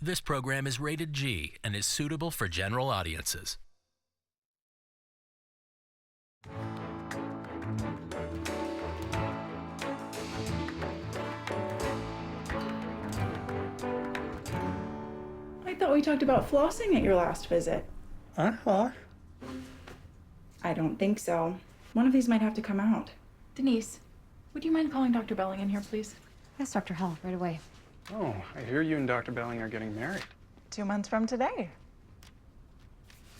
This program is rated G and is suitable for general audiences. I thought we talked about flossing at your last visit. Uh-huh. I don't think so. One of these might have to come out. Denise, would you mind calling Dr. Belling in here, please? Yes, Dr. Hall, right away. Oh, I hear you and Dr. Belling are getting married. 2 months from today.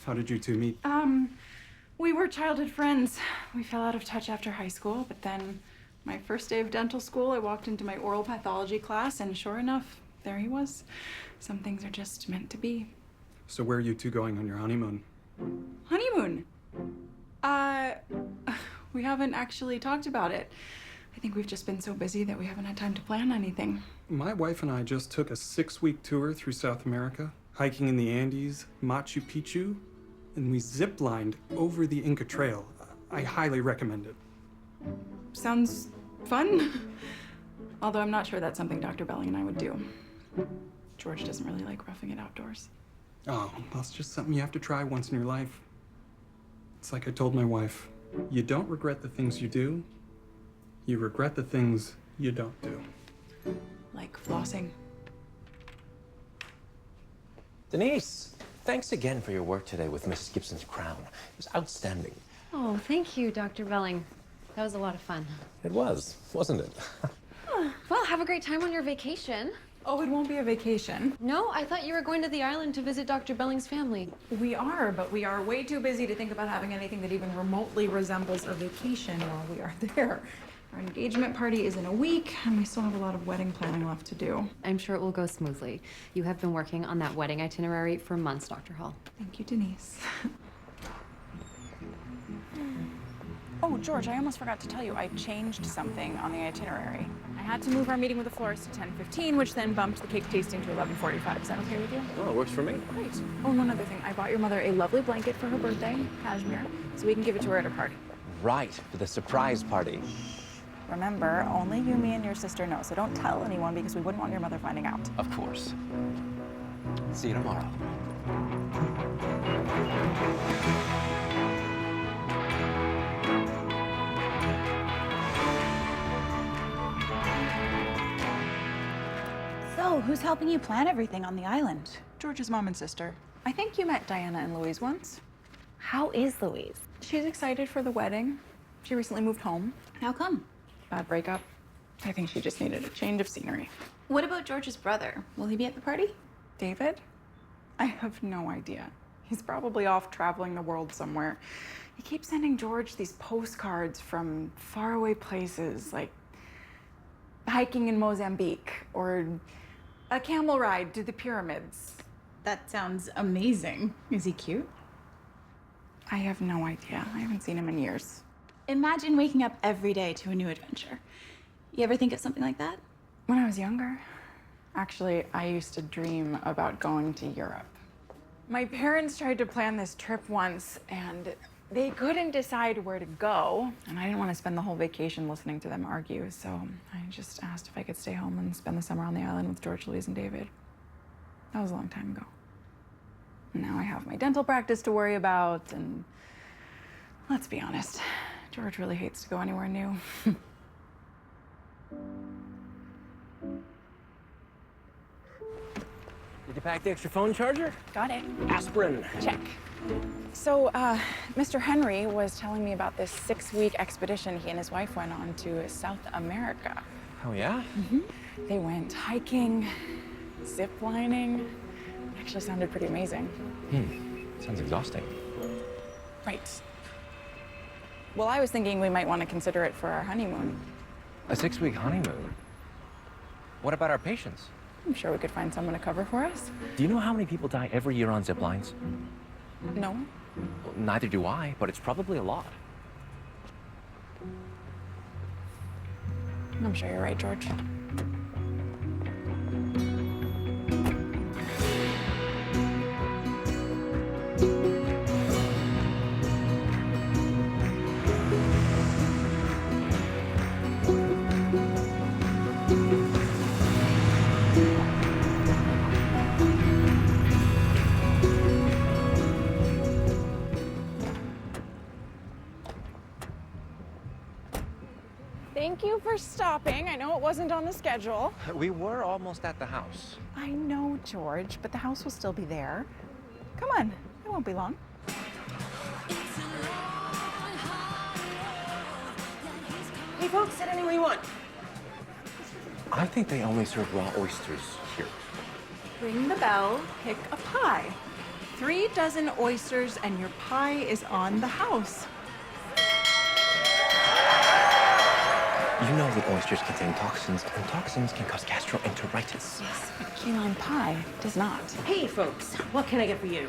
How did you two meet? We were childhood friends. We fell out of touch after high school, but then my first day of dental school, I walked into my oral pathology class, and sure enough, there he was. Some things are just meant to be. So where are you two going on your honeymoon? Honeymoon? We haven't actually talked about it. I think we've just been so busy that we haven't had time to plan anything. My wife and I just took a 6-week tour through South America, hiking in the Andes, Machu Picchu, and we zip-lined over the Inca Trail. I highly recommend it. Sounds fun. Although I'm not sure that's something Dr. Belling and I would do. George doesn't really like roughing it outdoors. Oh, that's just something you have to try once in your life. It's like I told my wife, you don't regret the things you do, you regret the things you don't do. Like flossing. Denise, thanks again for your work today with Mrs. Gibson's crown. It was outstanding. Oh, thank you, Dr. Belling. That was a lot of fun. It was, wasn't it? Well, have a great time on your vacation. Oh, it won't be a vacation. No, I thought you were going to the island to visit Dr. Belling's family. We are, but we are way too busy to think about having anything that even remotely resembles a vacation while we are there. Our engagement party is in a week, and we still have a lot of wedding planning left to do. I'm sure it will go smoothly. You have been working on that wedding itinerary for months, Dr. Hall. Thank you, Denise. Oh, George, I almost forgot to tell you, I changed something on the itinerary. I had to move our meeting with the florist to 10:15, which then bumped the cake tasting to 11:45. Is that okay with you? Oh, it works for me. Great. Oh, and one other thing. I bought your mother a lovely blanket for her birthday, cashmere, so we can give it to her at her party. Right, for the surprise party. Remember, only you, me, and your sister know, so don't tell anyone because we wouldn't want your mother finding out. Of course. See you tomorrow. So, who's helping you plan everything on the island? George's mom and sister. I think you met Diana and Louise once. How is Louise? She's excited for the wedding. She recently moved home. How come? Bad breakup. I think she just needed a change of scenery. What about George's brother? Will he be at the party? David? I have no idea. He's probably off traveling the world somewhere. He keeps sending George these postcards from faraway places, like hiking in Mozambique or a camel ride to the pyramids. That sounds amazing. Is he cute? I have no idea. I haven't seen him in years. Imagine waking up every day to a new adventure. You ever think of something like that? When I was younger, actually, I used to dream about going to Europe. My parents tried to plan this trip once, and they couldn't decide where to go. And I didn't want to spend the whole vacation listening to them argue, so I just asked if I could stay home and spend the summer on the island with George, Louise, and David. That was a long time ago. And now I have my dental practice to worry about, and let's be honest, George really hates to go anywhere new. Did you pack the extra phone charger? Got it. Aspirin. Check. So, Mr. Henry was telling me about this 6-week expedition he and his wife went on to South America. Oh, yeah? They went hiking, zip lining. It actually sounded pretty amazing. Sounds exhausting. Right. Well, I was thinking we might want to consider it for our honeymoon. A 6-week honeymoon? What about our patients? I'm sure we could find someone to cover for us. Do you know how many people die every year on zip lines? No? Well, neither do I, but it's probably a lot. I'm sure you're right, George. for stopping. I know it wasn't on the schedule. We were almost at the house. I know, George, but the house will still be there. Come on, it won't be long. Hey, folks, sit anywhere you want. I think they only serve raw oysters here. Ring the bell, pick a pie. 3 dozen oysters and your pie is on the house. You know that oysters contain toxins, and toxins can cause gastroenteritis. Yes, but key lime pie does not. Hey, folks, what can I get for you?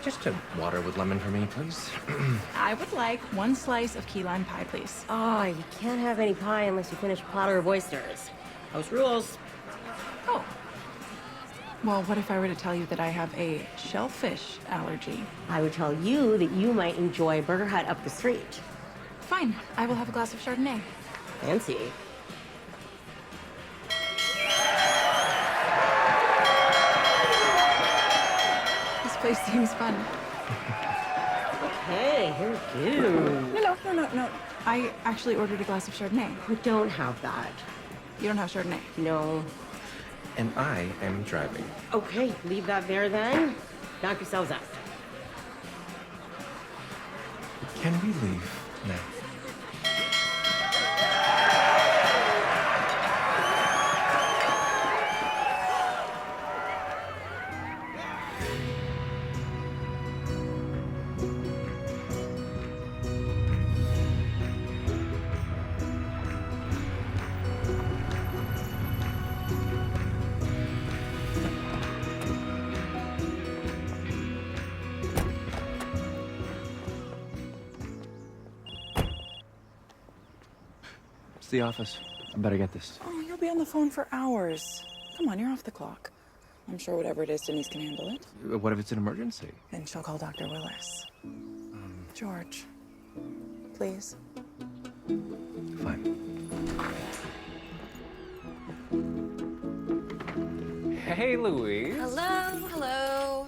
Just a water with lemon for me, please. I would like 1 slice of key lime pie, please. Oh, you can't have any pie unless you finish a platter of oysters. House rules. Oh. Well, what if I were to tell you that I have a shellfish allergy? I would tell you that you might enjoy Burger Hut up the street. Fine, I will have a glass of Chardonnay. Fancy. This place seems fun. Okay, here we go. No. I actually ordered a glass of Chardonnay. We don't have that. You don't have Chardonnay. No. And I am driving. Okay, leave that there then. Knock yourselves out. Can we leave now? It's the office. I better get this. Oh, you'll be on the phone for hours. Come on, you're off the clock. I'm sure whatever it is, Denise can handle it. What if it's an emergency? Then she'll call Dr. Willis. George, please. Fine. Hey, Louise. Hello.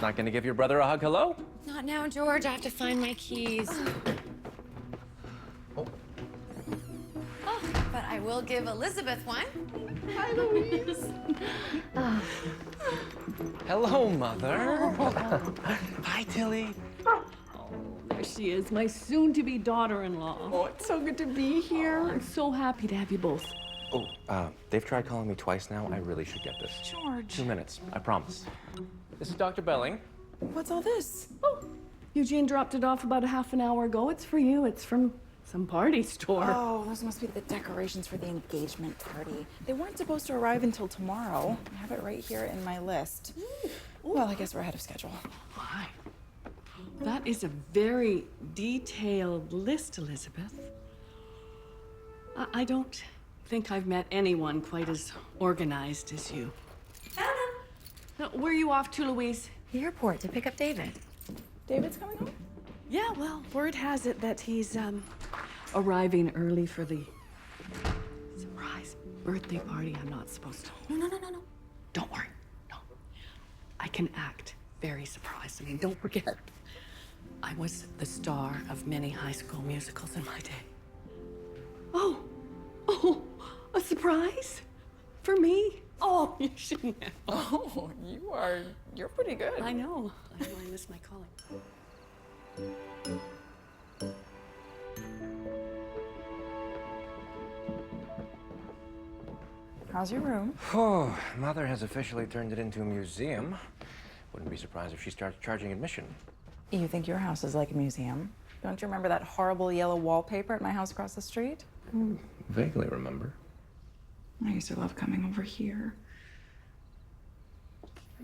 Not gonna give your brother a hug, hello? Not now, George. I have to find my keys. Oh. Oh, but I will give Elizabeth one. Hi, Louise. Hello, Mother. Hi, Tilly. There she is, my soon-to-be daughter-in-law. Oh, it's so good to be here. I'm so happy to have you both. Oh, they've tried calling me twice now. I really should get this. George. 2 minutes, I promise. This is Dr. Belling. What's all this? Oh, Eugene dropped it off about a half an hour ago. It's for you. It's from some party store. Oh, those must be the decorations for the engagement party. They weren't supposed to arrive until tomorrow. I have it right here in my list. Well, I guess we're ahead of schedule. Why? That is a very detailed list, Elizabeth. I don't think I've met anyone quite as organized as you. Where are you off to, Louise? The airport to pick up David. David's coming home? Yeah, well, word has it that he's arriving early for the surprise birthday party I'm not supposed to. No. Don't worry. No. I can act very surprised. I mean, don't forget. I was the star of many high school musicals in my day. Oh, a surprise? For me? Oh, you shouldn't have. Oh, you're pretty good. I know I missed my calling. How's your room? Oh, Mother has officially turned it into a museum. Wouldn't be surprised if she starts charging admission. You think your house is like a museum? Don't you remember that horrible yellow wallpaper at my house across the street? Vaguely remember. I used to love coming over here.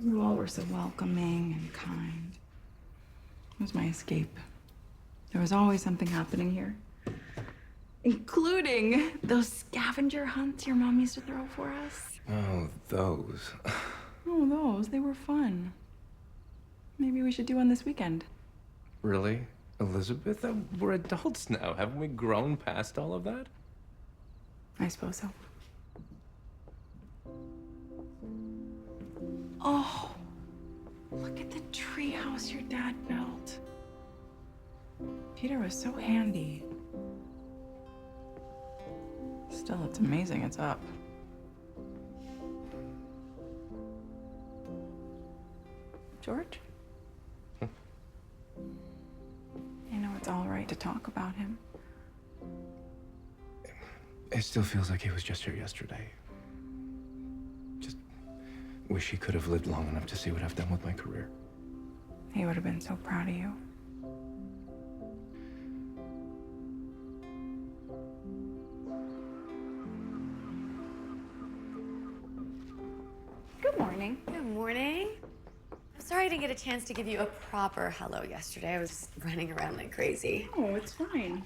You all were so welcoming and kind. It was my escape. There was always something happening here. Including those scavenger hunts your mom used to throw for us. Oh, those. Oh, those. They were fun. Maybe we should do one this weekend. Really? Elizabeth? We're adults now. Haven't we grown past all of that? I suppose so. Oh, look at the treehouse your dad built. Peter was so handy. Still, it's amazing it's up. George? You know it's all right to talk about him. It still feels like he was just here yesterday. Just wish he could have lived long enough to see what I've done with my career. He would have been so proud of you. Good morning. Good morning. I'm sorry I didn't get a chance to give you a proper hello yesterday. I was running around like crazy. Oh, it's fine.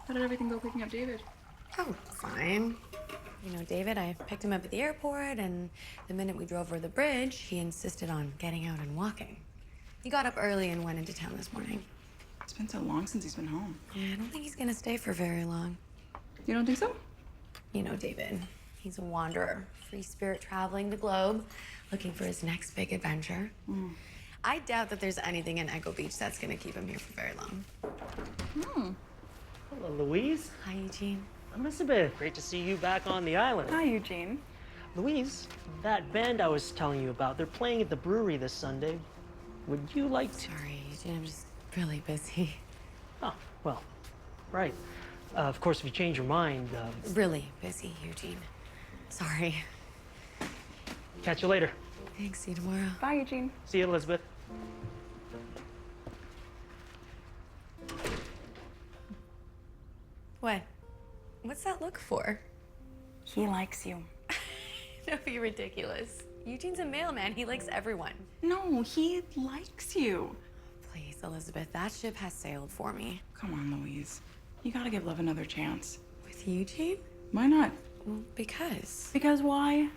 How did everything go picking up David? Oh, fine. You know, David, I picked him up at the airport, and the minute we drove over the bridge, he insisted on getting out and walking. He got up early and went into town this morning. It's been so long since he's been home. Yeah, I don't think he's gonna stay for very long. You don't think so? You know, David, he's a wanderer, free spirit traveling the globe, looking for his next big adventure. I doubt that there's anything in Echo Beach that's gonna keep him here for very long. Hello, Louise. Hi, Eugene. Elizabeth, great to see you back on the island. Hi, Eugene. Louise, that band I was telling you about, they're playing at the brewery this Sunday. Would you like to? Sorry, Eugene, I'm just really busy. Oh, well, right. Of course, if you change your mind, Really busy, Eugene. Sorry. catch you later. Thanks, see you tomorrow. Bye, Eugene. See you, Elizabeth. What? What's that look for? He likes you. Don't be ridiculous. Eugene's a mailman. He likes everyone. No, he likes you. Please, Elizabeth, that ship has sailed for me. Come on, Louise. You gotta give love another chance. With Eugene? Why not? Well, because why?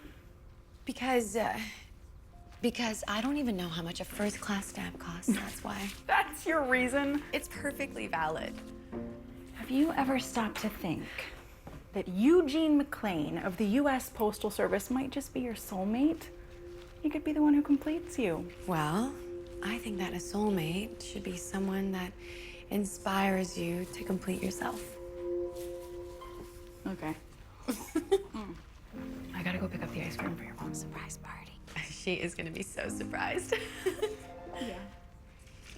Because I don't even know how much a first-class stamp costs. That's why. That's your reason? It's perfectly valid. Have you ever stopped to think that Eugene McLean of the U.S. Postal Service might just be your soulmate? He could be the one who completes you. Well, I think that a soulmate should be someone that inspires you to complete yourself. Okay. I gotta go pick up the ice cream for your mom's surprise party. She is gonna be so surprised. Yeah.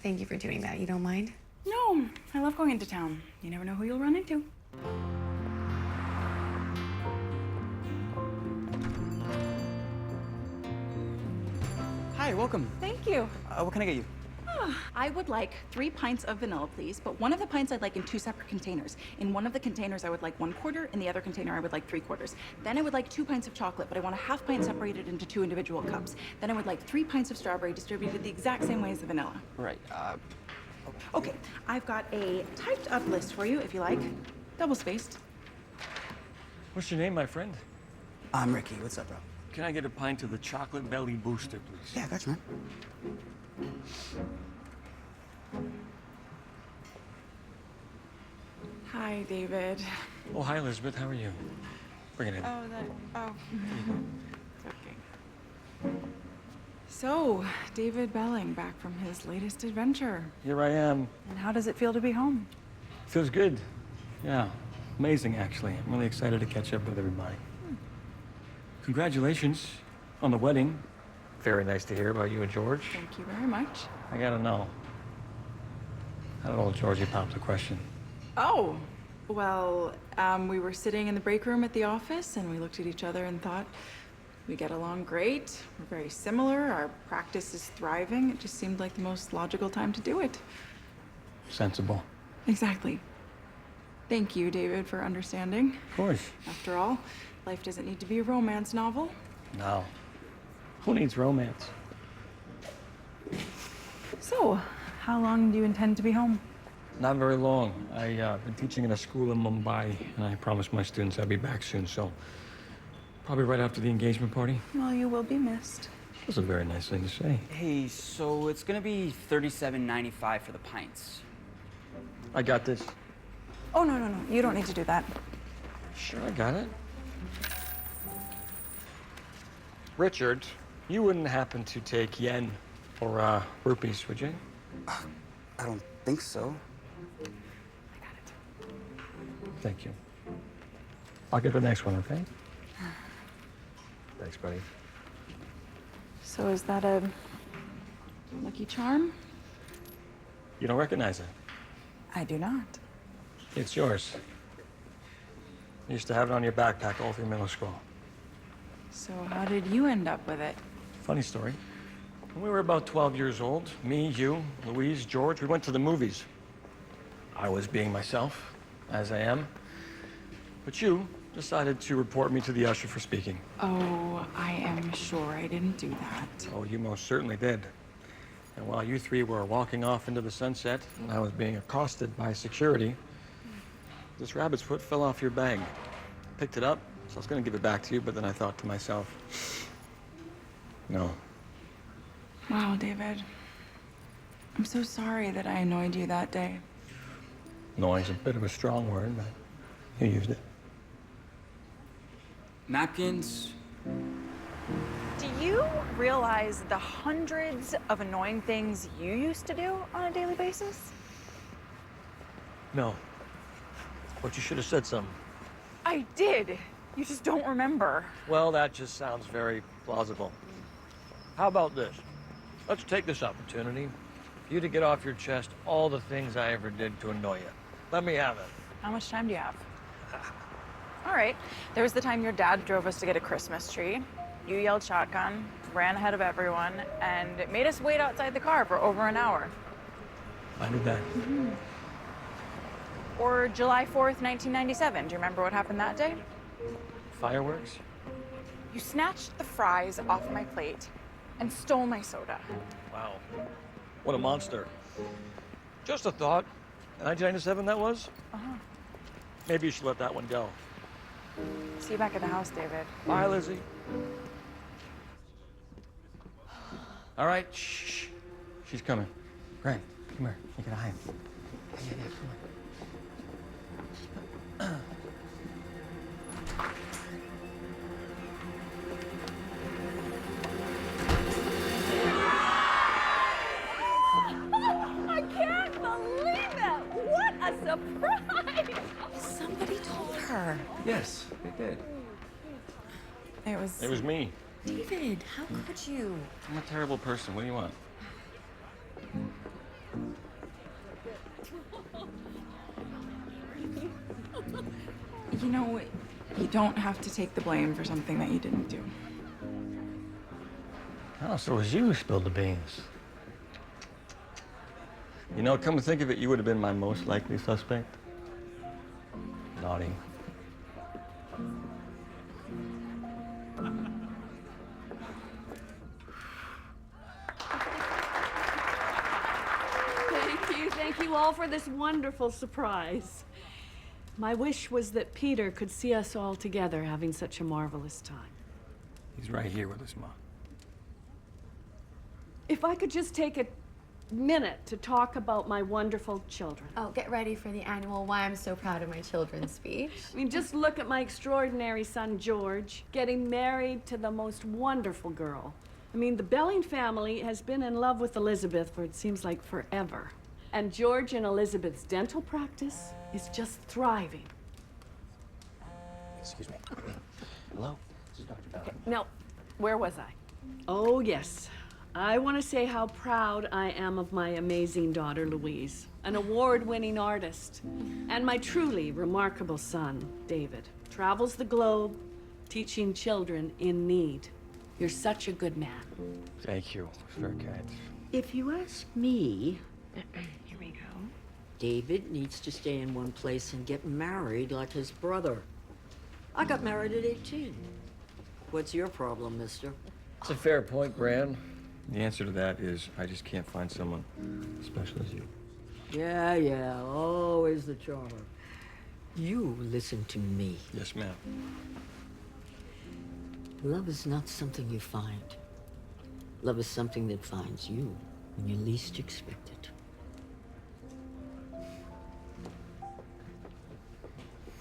Thank you for doing that. You don't mind? No, I love going into town. You never know who you'll run into. Hi, welcome. Thank you. What can I get you? I would like 3 pints of vanilla, please, but one of the pints I'd like in 2 separate containers. In one of the containers, I would like 1/4. In the other container, I would like 3/4. Then I would like 2 pints of chocolate, but I want a half pint separated into 2 individual cups. Then I would like 3 pints of strawberry distributed the exact same way as the vanilla. Right. Okay, I've got a typed up list for you, if you like. Double spaced. What's your name, my friend? I'm Ricky. What's up, bro? Can I get a pint of the chocolate belly booster, please? Yeah, gotcha, man. Hi, David. Oh, hi, Elizabeth. How are you? Bring it in. It's okay. So, David Belling back from his latest adventure. Here I am. And how does it feel to be home? Feels good. Yeah, amazing, actually. I'm really excited to catch up with everybody. Congratulations on the wedding. Very nice to hear about you and George. Thank you very much. I gotta know. How did old Georgie pop the question? Oh, well, we were sitting in the break room at the office and we looked at each other and thought, we get along great. We're very similar. Our practice is thriving. It just seemed like the most logical time to do it. Sensible. Exactly. Thank you, David, for understanding. Of course. After all, life doesn't need to be a romance novel. No. Who needs romance? So, how long do you intend to be home? Not very long. I've been teaching in a school in Mumbai, and I promised my students I'd be back soon, so probably right after the engagement party. Well, you will be missed. That's a very nice thing to say. Hey, so it's gonna be $37.95 for the pints. I got this. Oh, no. You don't need to do that. Sure, I got it. Richard, you wouldn't happen to take yen or rupees, would you? I don't think so. I got it. Thank you. I'll get the next one, okay? Thanks, buddy. So is that a lucky charm? You don't recognize it? I do not. It's yours. You used to have it on your backpack all through middle school. So how did you end up with it? Funny story. When we were about 12 years old, me, you, Louise, George, we went to the movies. I was being myself, as I am. But you decided to report me to the usher for speaking. Oh, I am sure I didn't do that. Oh, you most certainly did. And while you three were walking off into the sunset, and I was being accosted by security, this rabbit's foot fell off your bag. Picked it up, so I was gonna give it back to you, but then I thought to myself, no. Wow, David. I'm so sorry that I annoyed you that day. Annoying's a bit of a strong word, but you used it. Napkins? Do you realize the hundreds of annoying things you used to do on a daily basis? No. But you should have said something. I did. You just don't remember. Well, that just sounds very plausible. How about this? Let's take this opportunity for you to get off your chest all the things I ever did to annoy you. Let me have it. How much time do you have? All right. There was the time your dad drove us to get a Christmas tree. You yelled shotgun, ran ahead of everyone, and it made us wait outside the car for over an hour. I did that. Or July 4th, 1997. Do you remember what happened that day? Fireworks? You snatched the fries off my plate and stole my soda. Wow. What a monster. Just a thought. 1997 that was? Uh-huh. Maybe you should let that one go. See you back at the house, David. Bye, Lizzie. All right, shh. She's coming. Grant, come here. You gotta hide. Yeah, come on. I can't believe it! What a surprise! Somebody told her. Yes, they did. It was me. David, how could you? I'm a terrible person. What do you want? You know, you don't have to take the blame for something that you didn't do. Oh, so it was you who spilled the beans. You know, come to think of it, you would have been my most likely suspect. Naughty. Thank you all for this wonderful surprise. My wish was that Peter could see us all together having such a marvelous time. He's right here with us, Mom. If I could just take a minute to talk about my wonderful children. Oh, get ready for the annual Why I'm So Proud of My Children speech. I mean, just look at my extraordinary son, George, getting married to the most wonderful girl. I mean, the Belling family has been in love with Elizabeth for it seems like forever. And George and Elizabeth's dental practice is just thriving. Excuse me. Hello? This is Dr. Bell. Okay, now, where was I? Oh, yes. I want to say how proud I am of my amazing daughter, Louise, an award-winning artist, and my truly remarkable son, David. Travels the globe, teaching children in need. You're such a good man. Thank you. Very kind. If you ask me, Here we go. David needs to stay in one place and get married like his brother. I got married at 18. What's your problem, mister? It's a fair point, Gran. The answer to that is I just can't find someone as special as you. Yeah, always the charmer. You listen to me. Yes, ma'am. Love is not something you find. Love is something that finds you when you least expect it.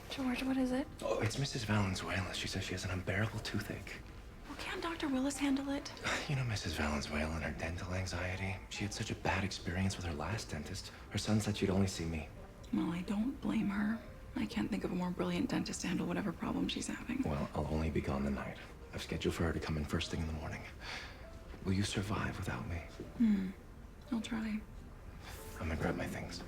George, what is it? Oh, it's Mrs. Valenzuela. She says she has an unbearable toothache. Well, can't Dr. Willis handle it? You know Mrs. Valenzuela and her dental anxiety? She had such a bad experience with her last dentist. Her son said she'd only see me. Well, I don't blame her. I can't think of a more brilliant dentist to handle whatever problem she's having. Well, I'll only be gone the night. I've scheduled for her to come in first thing in the morning. Will you survive without me? I'll try. I'm gonna grab my things.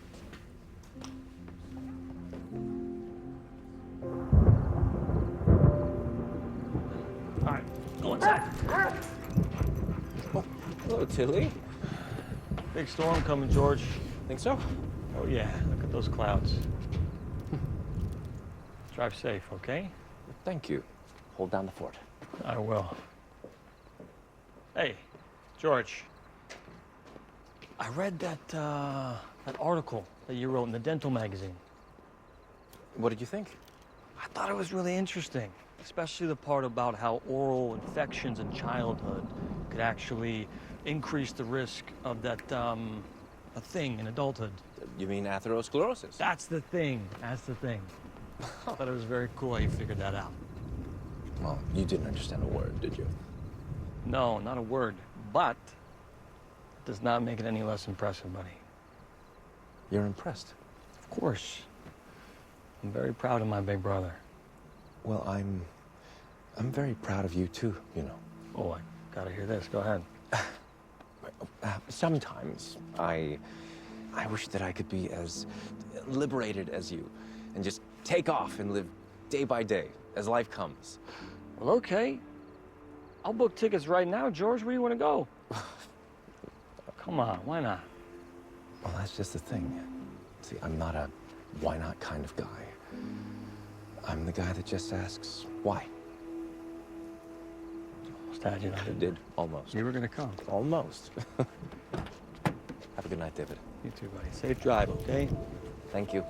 All right, go inside. Oh, hello, Tilly. Big storm coming, George. Think so? Oh, yeah. Look at those clouds. Drive safe, okay? Thank you. Hold down the fort. I will. Hey, George. I read that article that you wrote in the dental magazine. What did you think? I thought it was really interesting, especially the part about how oral infections in childhood could actually increase the risk of that, a thing in adulthood. You mean atherosclerosis? That's the thing. That's the thing. I thought it was very cool how you figured that out. Well, you didn't understand a word, did you? No, not a word. But it does not make it any less impressive, buddy. You're impressed? Of course. I'm very proud of my big brother. Well, I'm very proud of you too, you know. Oh, I gotta hear this. Go ahead. Sometimes I wish that I could be as liberated as you and just take off and live day by day as life comes. Well, okay. I'll book tickets right now, George. Where do you want to go? Come on, why not? Well, that's just the thing. See, I'm not a why not kind of guy. I'm the guy that just asks why. Almost had you. I did, almost. You were gonna come. Almost. Have a good night, David. You too, buddy. Safe drive, okay? Thank you.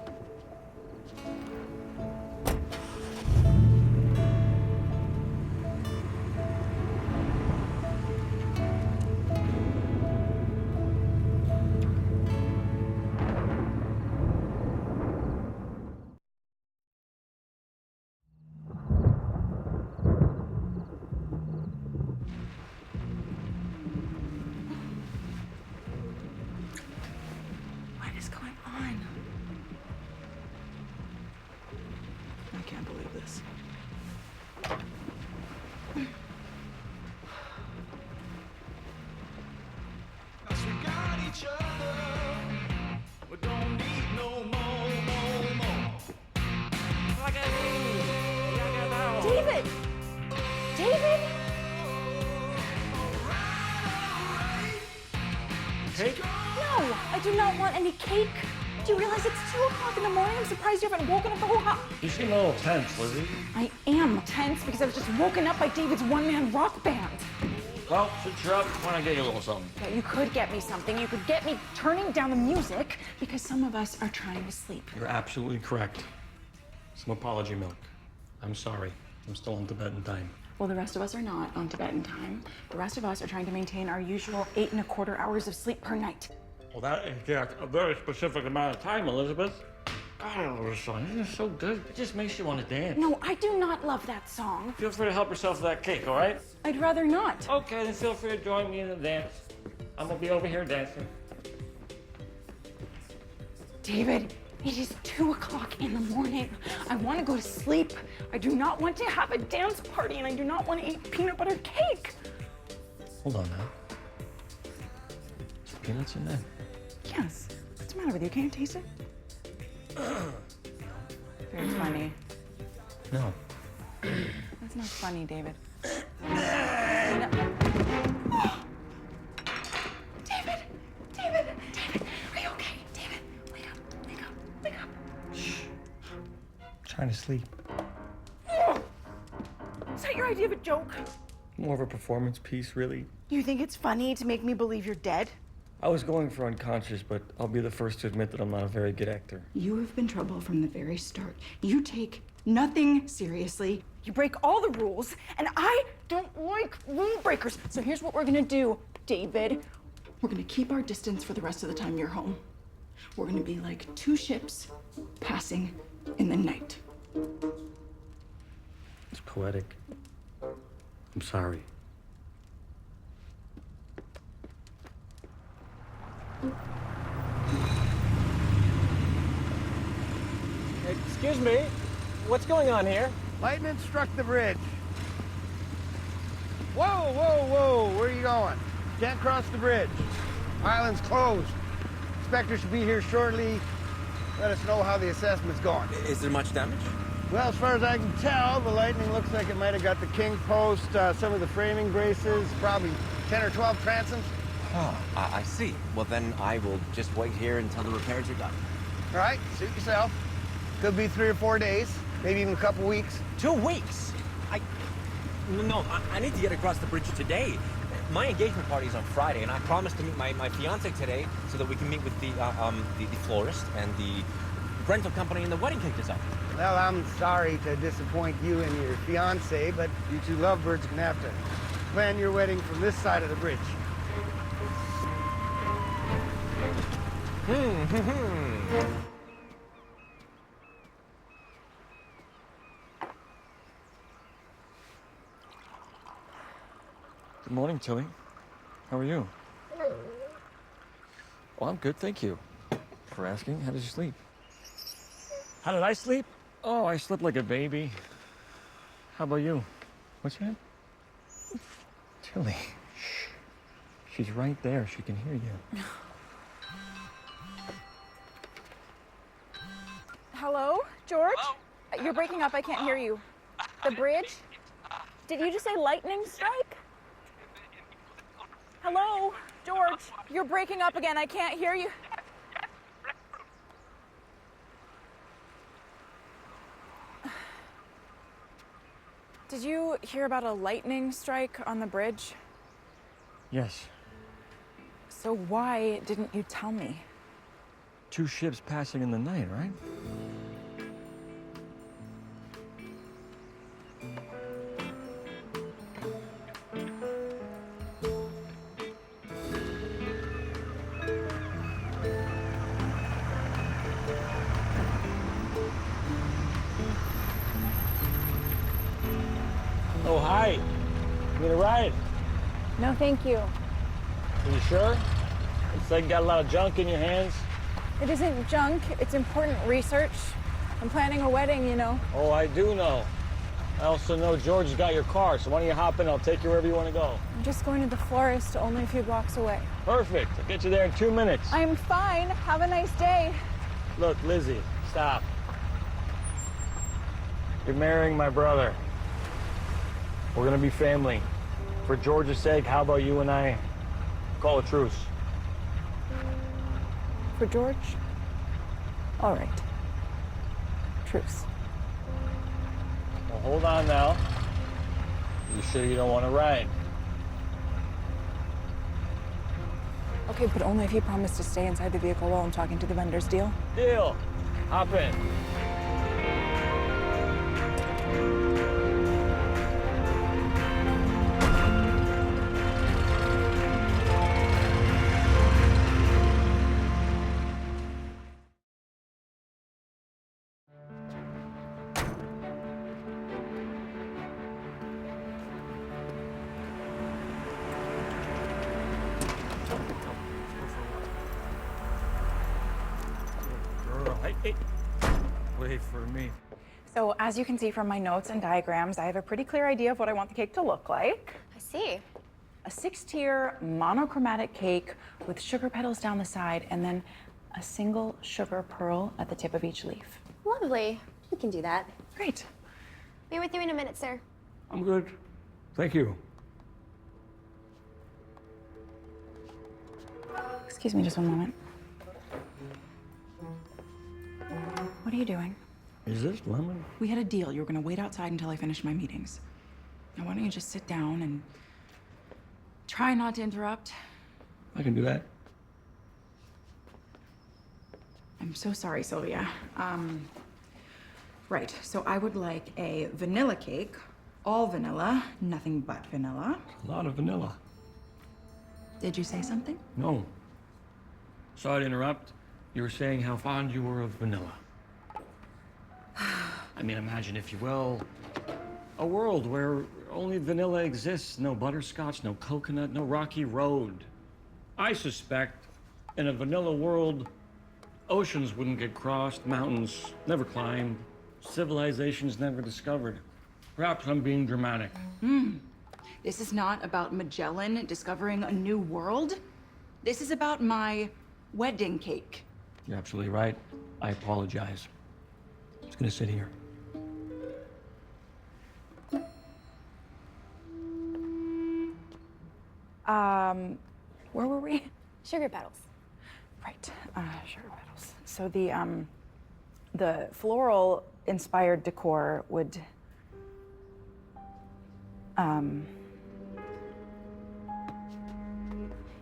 What is going on? I can't believe this. David! David! Cake? No, I do not want any cake. Do you realize it's 2 o'clock in the morning? I'm surprised you haven't woken up the whole house. You seem a little tense, Lizzie. I am tense because I was just woken up by David's one-man rock band. Well, since you're up, why not get you a little something? Yeah, you could get me something. You could get me turning down the music Because some of us are trying to sleep. You're absolutely correct. Some apology milk. I'm sorry. I'm still on Tibetan time. Well, the rest of us are not on Tibetan time. The rest of us are trying to maintain our usual 8 1/4 hours of sleep per night. Well, that is a very specific amount of time, Elizabeth. God, I love this song. Isn't it so good? It just makes you want to dance. No, I do not love that song. Feel free to help yourself to that cake, all right? I'd rather not. Okay, then feel free to join me in the dance. I'm gonna be over here dancing. David, it is 2 o'clock in the morning. I want to go to sleep. I do not want to have a dance party, and I do not want to eat peanut butter cake. Hold on now. Some peanuts in there? Yes. What's the matter with you? Can't you taste it? Very funny. No. That's not funny, David. David! David! David! Are you okay? David, wake up. Wake up. Wake up. Shh. Trying to sleep. Is that your idea of a joke? More of a performance piece, really. You think it's funny to make me believe you're dead? I was going for unconscious, but I'll be the first to admit that I'm not a very good actor. You have been trouble from the very start. You take nothing seriously. You break all the rules, and I don't like rule breakers. So here's what we're gonna do, David. We're gonna keep our distance for the rest of the time you're home. We're gonna be like 2 ships passing in the night. It's poetic. I'm sorry. Excuse Excuse me. What's going on here? Lightning struck the bridge. Whoa, whoa, whoa. Where are you going? Can't cross the bridge. Island's closed. Inspector should be here shortly. Let us know how the assessment's going. Is there much damage? Well, as far as I can tell, the lightning looks like it might have got the king post, some of the framing braces, probably 10 or 12 transoms. Oh, I see. Well, then I will just wait here until the repairs are done. All right, suit yourself. Could be 3 or 4 days, maybe even a couple weeks. 2 weeks? No, I need to get across the bridge today. My engagement party's on Friday, and I promised to meet my fiance today so that we can meet with the florist and the rental company and the wedding cake designer. Well, I'm sorry to disappoint you and your fiance, but you two lovebirds can have to plan your wedding from this side of the bridge. Good morning, Tilly. How are you? Oh, I'm good, thank you for asking. How did you sleep? How did I sleep? Oh, I slept like a baby. How about you? What's your name? Tilly. Shh. She's right there. She can hear you. Hello, George? Hello? You're breaking up. I can't hear you. The bridge? Did you just say lightning strike? Hello, George? You're breaking up again. I can't hear you. Did you hear about a lightning strike on the bridge? Yes. So why didn't you tell me? 2 ships passing in the night, right? Oh, hi. Need a ride? No, thank you. Are you sure? It's like you got a lot of junk in your hands. It isn't junk. It's important research. I'm planning a wedding, you know. Oh, I do know. I also know George's got your car, so why don't you hop in? I'll take you wherever you want to go. I'm just going to the florist, only a few blocks away. Perfect. I'll get you there in 2 minutes. I'm fine. Have a nice day. Look, Lizzie, stop. You're marrying my brother. We're gonna be family. For George's sake, how about you and I call a truce? For George? All right. Truce. Well, hold on now. You sure you don't want to ride? Okay, but only if you promise to stay inside the vehicle while I'm talking to the vendors, deal? Deal. Hop in. Hey, wait for me. So as you can see from my notes and diagrams, I have a pretty clear idea of what I want the cake to look like. I see. A 6-tier monochromatic cake with sugar petals down the side and then a single sugar pearl at the tip of each leaf. Lovely. We can do that. Great. Be with you in a minute, sir. I'm good. Thank you. Excuse me just one moment. What are you doing? Is this lemon? We had a deal. You were going to wait outside until I finished my meetings. Now, why don't you just sit down and try not to interrupt? I can do that. I'm so sorry, Sylvia. Right, so I would like a vanilla cake, all vanilla, nothing but vanilla. A lot of vanilla. Did you say something? No. Sorry to interrupt. You were saying how fond you were of vanilla. I mean, imagine, if you will, a world where only vanilla exists. No butterscotch, no coconut, no rocky road. I suspect in a vanilla world, oceans wouldn't get crossed, mountains never climbed, Civilization's never discovered. Perhaps I'm being dramatic. This is not about Magellan discovering a new world. This is about my wedding cake. You're absolutely right. I apologize. I'm just gonna sit here. Where were we? Sugar petals. Right, sugar petals. So the floral-inspired decor would,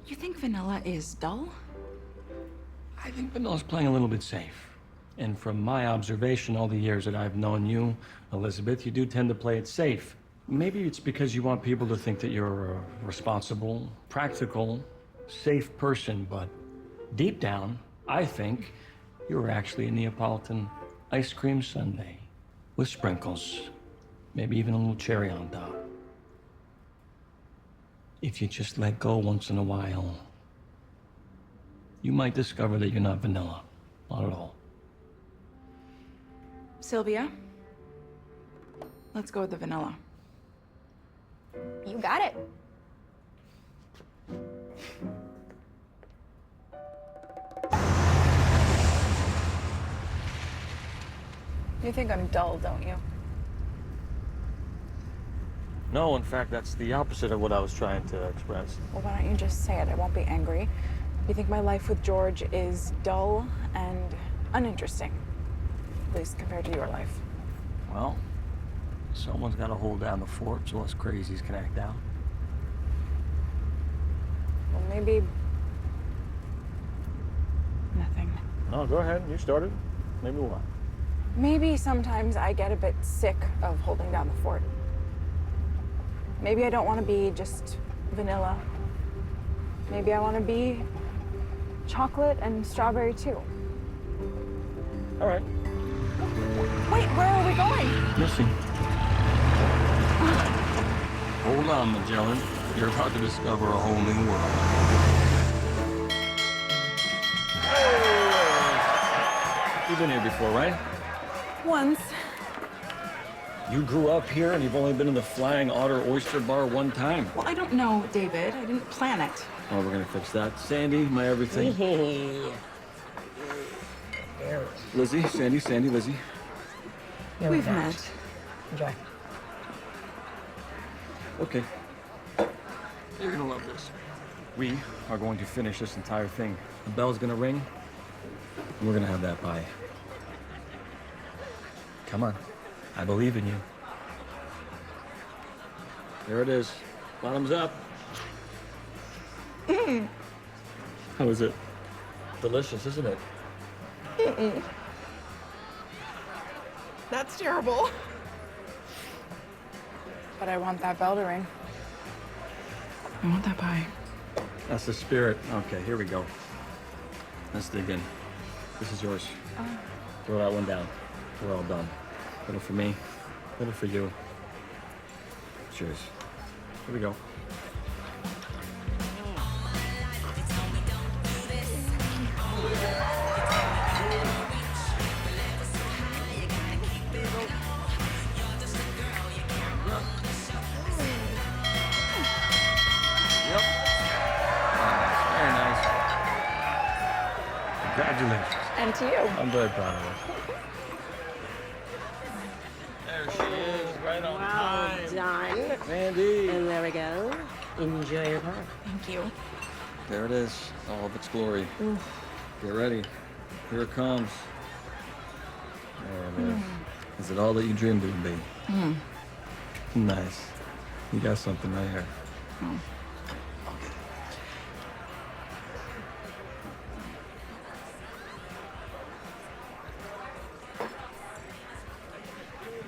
You think vanilla is dull? I think Vanilla's playing a little bit safe. And from my observation all the years that I've known you, Elizabeth, you do tend to play it safe. Maybe it's because you want people to think that you're a responsible, practical, safe person, but deep down, I think you're actually a Neapolitan ice cream sundae with sprinkles, maybe even a little cherry on top. If you just let go once in a while, you might discover that you're not vanilla. Not at all. Sylvia, let's go with the vanilla. You got it. You think I'm dull, don't you? No, in fact, that's the opposite of what I was trying to express. Well, why don't you just say it? I won't be angry. You think my life with George is dull and uninteresting, at least compared to your life. Well, someone's got to hold down the fort so us crazies can act out. Well, maybe nothing. No, go ahead. You started. Maybe what? Maybe sometimes I get a bit sick of holding down the fort. Maybe I don't want to be just vanilla. Maybe I want to be chocolate and strawberry too. All right. Wait, where are we going? Missy. Hold on, Magellan. You're about to discover a whole new world. You've been here before, right? Once. You grew up here and you've only been in the Flying Otter Oyster Bar one time. Well, I don't know, David. I didn't plan it. Oh, we're gonna fix that. Sandy, my everything. Lizzie, Sandy, Lizzie. We've met. Enjoy. Okay. You're gonna love this. We are going to finish this entire thing. The bell's gonna ring, and we're gonna have that pie. Come on. I believe in you. There it is. Bottoms up. How is it? Delicious, isn't it? That's terrible. But I want that bell to ring. I want that pie. That's the spirit. Okay, here we go. Let's dig in. This is yours. Throw that one down. We're all done. Little for me, little for you. Cheers. Here we go. Yep. Very nice. Congratulations. And to you. I'm very proud of you. There she is, right on time. Well done. Sandy. And there we go. Enjoy your pie. Thank you. There it is, all of its glory. Get ready. Here it comes. There it is. Is it all that you dreamed it would be? Nice. You got something right here.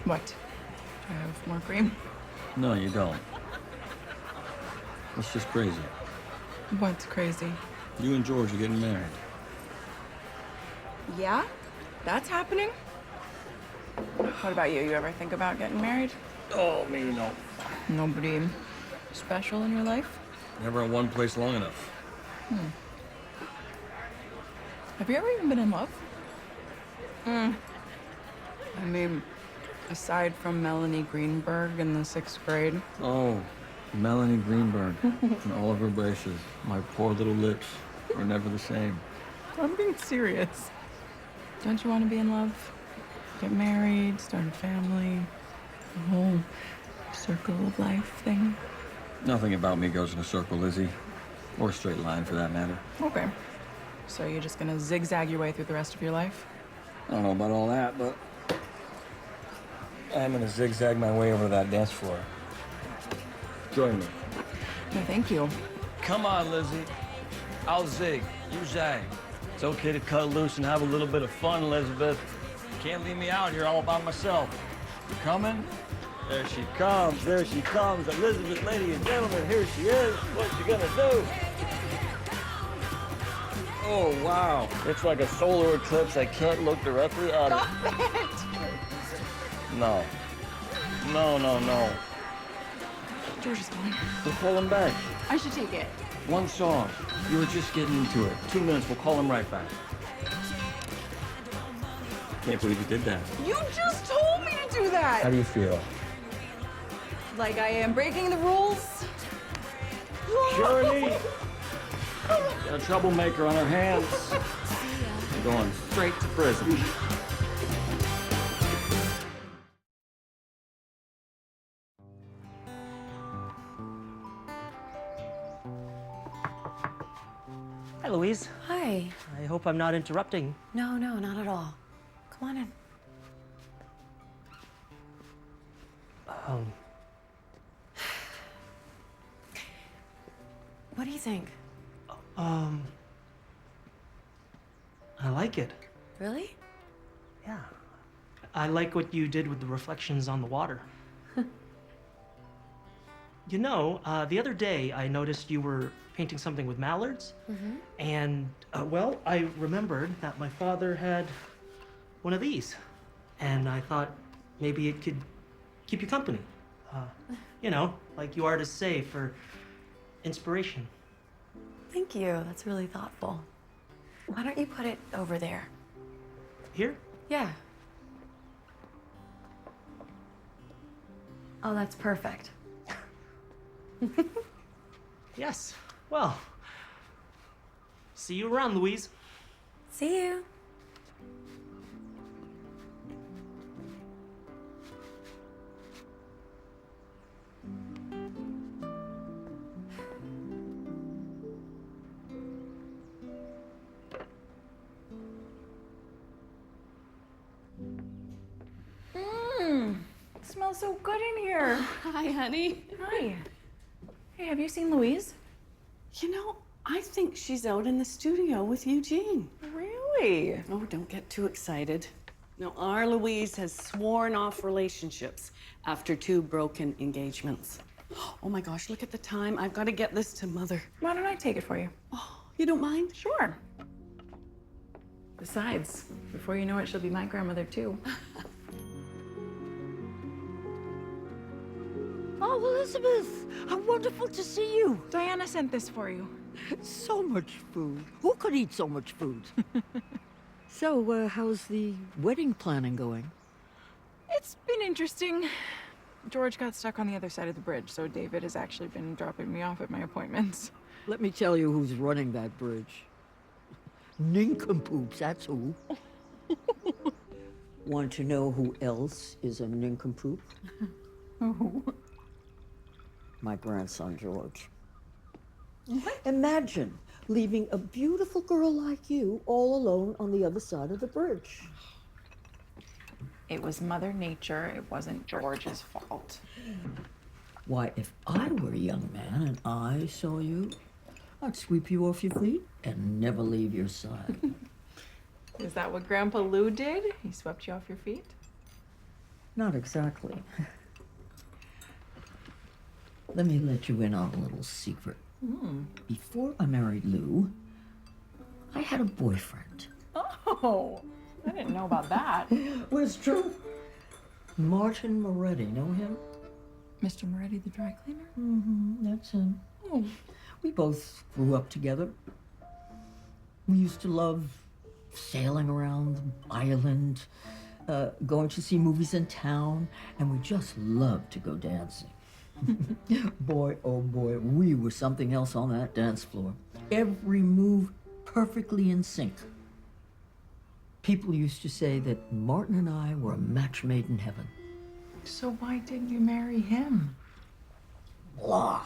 What? Do I have more cream? No, you don't. It's just crazy. What's crazy? You and George are getting married. Yeah? That's happening? What about you? You ever think about getting married? Oh, me, no. Nobody special in your life? Never in one place long enough. Have you ever even been in love? I mean, aside from Melanie Greenberg in the 6th grade. Oh, Melanie Greenberg and Oliver Bracious. My poor little lips are never the same. I'm being serious. Don't you want to be in love? Get married, start a family, the whole circle of life thing? Nothing about me goes in a circle, Lizzie. Or a straight line, for that matter. Okay. So you're just gonna zigzag your way through the rest of your life? I don't know about all that, but I'm gonna zigzag my way over to that dance floor. Join me. No, thank you. Come on, Lizzie. I'll zig. You zag. It's okay to cut loose and have a little bit of fun, Elizabeth. You can't leave me out here all by myself. You coming? There she comes. There she comes. Elizabeth, ladies and gentlemen, here she is. What's she gonna do? Oh, wow. It's like a solar eclipse. I can't look directly at it. Stop it! No. No, no, no. George is calling. We'll call him back. I should take it. One song. You were just getting into it. 2 minutes. We'll call him right back. Can't believe you did that. You just told me to do that! How do you feel? Like I am breaking the rules? Shirley! Got a troublemaker on her hands. You're going straight to prison. Hi, Louise. Hi. I hope I'm not interrupting. No, not at all. Come on in. What do you think? I like it. Really? Yeah. I like what you did with the reflections on the water. You know, the other day I noticed you were painting something with mallards. Mm-hmm. And, well, I remembered that my father had one of these. And I thought maybe it could keep you company. You know, like you artists say, for inspiration. Thank you. That's really thoughtful. Why don't you put it over there? Here? Yeah. Oh, that's perfect. Yes. Well, see you around, Louise. See you. It smells so good in here. Hi, honey. Hi. Hey, have you seen Louise? You know, I think she's out in the studio with Eugene. Really? Oh, don't get too excited. No, our Louise has sworn off relationships after 2 broken engagements. Oh my gosh, look at the time. I've got to get this to Mother. Why don't I take it for you? Oh, you don't mind? Sure. Besides, before you know it, she'll be my grandmother too. Oh, Elizabeth, how wonderful to see you. Diana sent this for you. So much food. Who could eat so much food? So, how's the wedding planning going? It's been interesting. George got stuck on the other side of the bridge, so David has actually been dropping me off at my appointments. Let me tell you who's running that bridge. Nincompoops, that's who. Want to know who else is a nincompoop? Who? My grandson, George. What? Imagine leaving a beautiful girl like you all alone on the other side of the bridge. It was Mother Nature. It wasn't George's fault. Why, if I were a young man and I saw you, I'd sweep you off your feet and never leave your side. Is that what Grandpa Lou did? He swept you off your feet? Not exactly. Let me let you in on a little secret. Before I married Lou, I had a boyfriend. Oh, I didn't know about that. Well, it's true. Martin Moretti, know him? Mr. Moretti, the dry cleaner? Mm-hmm, that's him. Oh. We both grew up together. We used to love sailing around the island, going to see movies in town, and we just loved to go dancing. Boy, oh boy, we were something else on that dance floor. Every move perfectly in sync. People used to say that Martin and I were a match made in heaven. So why didn't you marry him? Blah.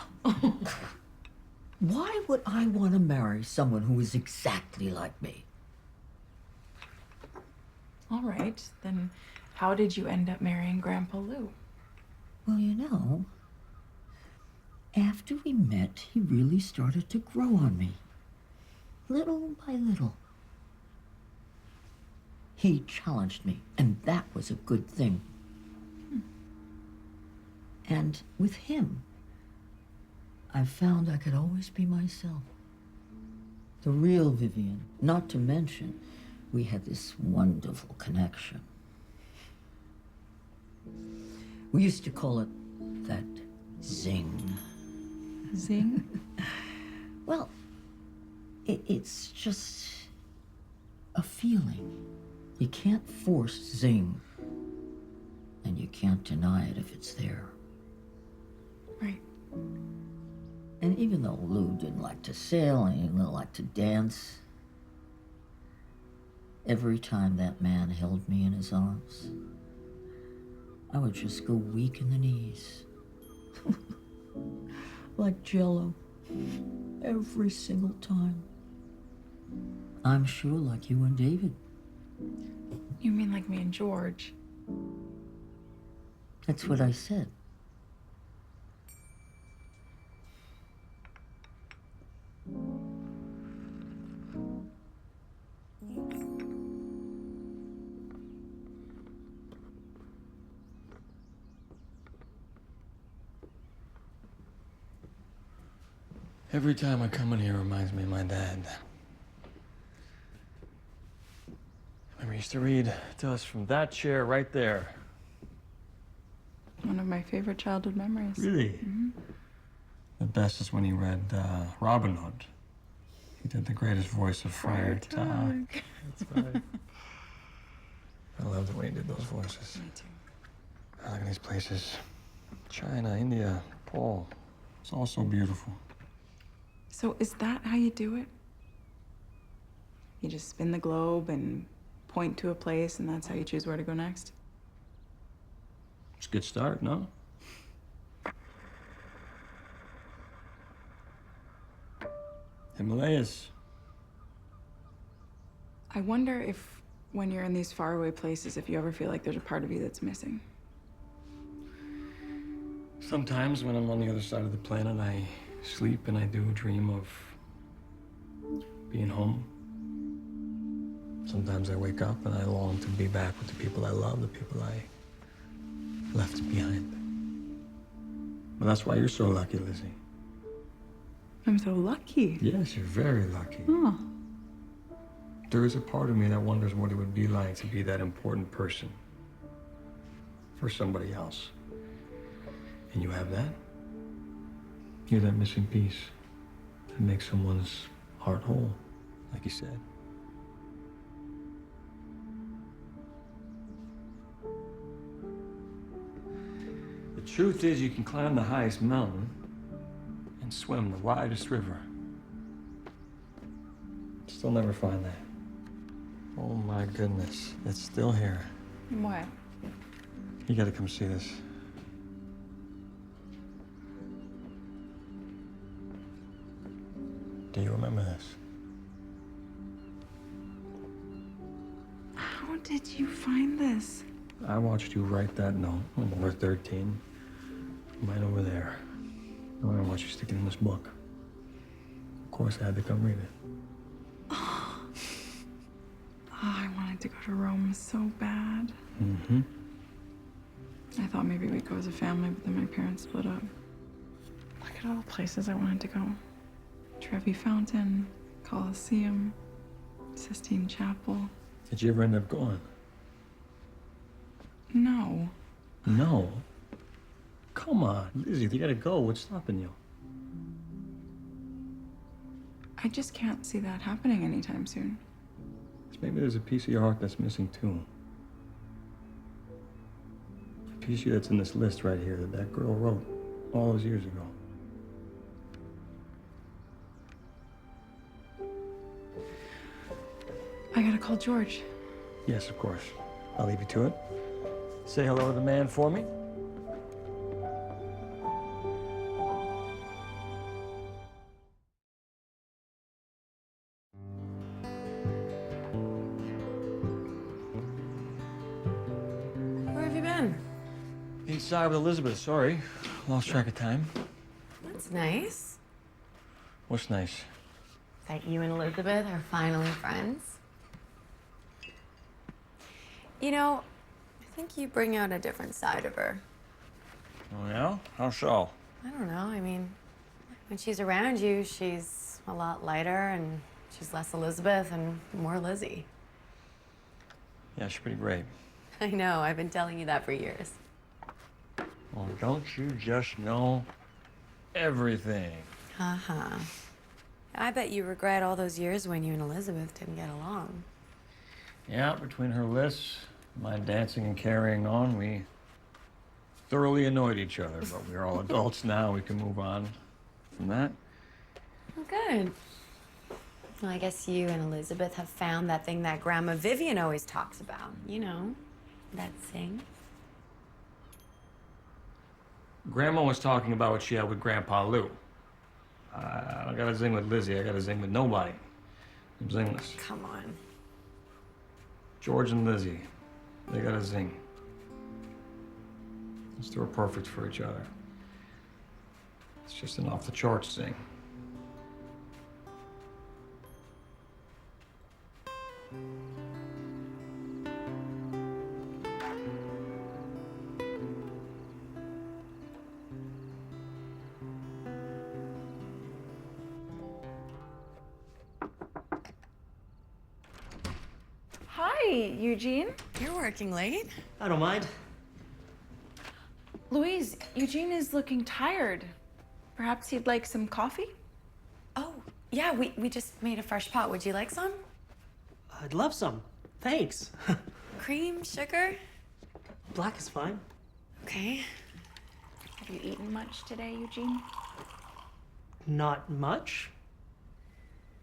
Why would I want to marry someone who is exactly like me? All right, then how did you end up marrying Grandpa Lou? Well, you know, after we met, he really started to grow on me. Little by little. He challenged me, and that was a good thing. And with him, I found I could always be myself. The real Vivian, not to mention, we had this wonderful connection. We used to call it that zing. Zing? Well, it's just a feeling. You can't force zing, and you can't deny it if it's there. Right. And even though Lou didn't like to sail and he didn't like to dance, every time that man held me in his arms, I would just go weak in the knees. Like Jell-O. Every single time. I'm sure like you and David. You mean like me and George? That's what I said. Every time I come in here, it reminds me of my dad. I remember he used to read to us from that chair right there. One of my favorite childhood memories. Really? The best is when he read Robin Hood. He did the greatest voice of Friar Tuck. That's right. I loved it when he did those voices. Me too. I look at these places. China, India, Nepal. It's all so beautiful. So is that how you do it? You just spin the globe and point to a place, and that's how you choose where to go next? It's a good start, no? Himalayas. I wonder if, when you're in these faraway places, if you ever feel like there's a part of you that's missing. Sometimes when I'm on the other side of the planet, I sleep and I do dream of being home. Sometimes I wake up and I long to be back with the people I love, the people I left behind. But that's why you're so lucky, Lizzie. I'm so lucky. Yes, you're very lucky. Oh. There is a part of me that wonders what it would be like to be that important person for somebody else. And you have that? You're that missing piece that makes someone's heart whole, like you said. The truth is, you can climb the highest mountain and swim the widest river. Still never find that. Oh my goodness, it's still here. What? You gotta come see this. Do you remember this? How did you find this? I watched you write that note when you were 13. Mine over there. And I watched you stick it in this book. Of course, I had to come read it. Oh, I wanted to go to Rome so bad. Mm-hmm. I thought maybe we'd go as a family, but then my parents split up. Look at all the places I wanted to go. Trevi Fountain, Colosseum, Sistine Chapel. Did you ever end up going? No. No. Come on, Lizzie, you gotta go. What's stopping you? I just can't see that happening anytime soon. Maybe there's a piece of your heart that's missing too. piece that's in this list right here that girl wrote all those years ago. I gotta call George. Yes, of course. I'll leave you to it. Say hello to the man for me. Where have you been? Inside with Elizabeth, sorry. Lost track of time. That's nice. What's nice? That you and Elizabeth are finally friends. You know, I think you bring out a different side of her. Oh, yeah? How so? I don't know. I mean, when she's around you, she's a lot lighter and she's less Elizabeth and more Lizzie. Yeah, she's pretty great. I know. I've been telling you that for years. Well, don't you just know everything? Uh-huh. I bet you regret all those years when you and Elizabeth didn't get along. Yeah, between her lists, my dancing and carrying on, we thoroughly annoyed each other, but we're all adults now. We can move on from that. Oh, good. Well, I guess you and Elizabeth have found that thing that Grandma Vivian always talks about. You know, that thing. Grandma was talking about what she had with Grandpa Lou. I don't got a zing with Lizzie. I got a zing with nobody. I'm zingless. Come on. George and Lizzie, they got a zing. They were perfect for each other. It's just an off-the-charts zing. Hi, Eugene. You're working late. I don't mind. Louise, Eugene is looking tired. Perhaps he'd like some coffee? Oh, yeah, we just made a fresh pot. Would you like some? I'd love some. Thanks. Cream, sugar? Black is fine. Okay. Have you eaten much today, Eugene? Not much.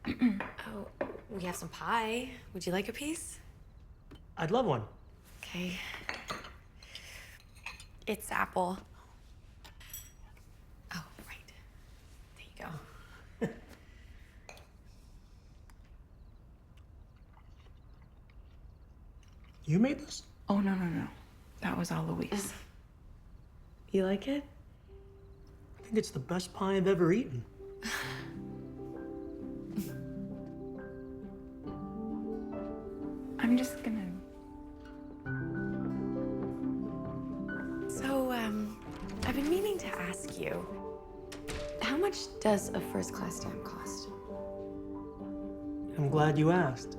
Oh, we have some pie. Would you like a piece? I'd love one. Okay. It's apple. Oh, right. There you go. You made this? Oh, no. That was all Louise. You like it? I think it's the best pie I've ever eaten. I'm just gonna... So, I've been meaning to ask you, how much does a first-class stamp cost? I'm glad you asked.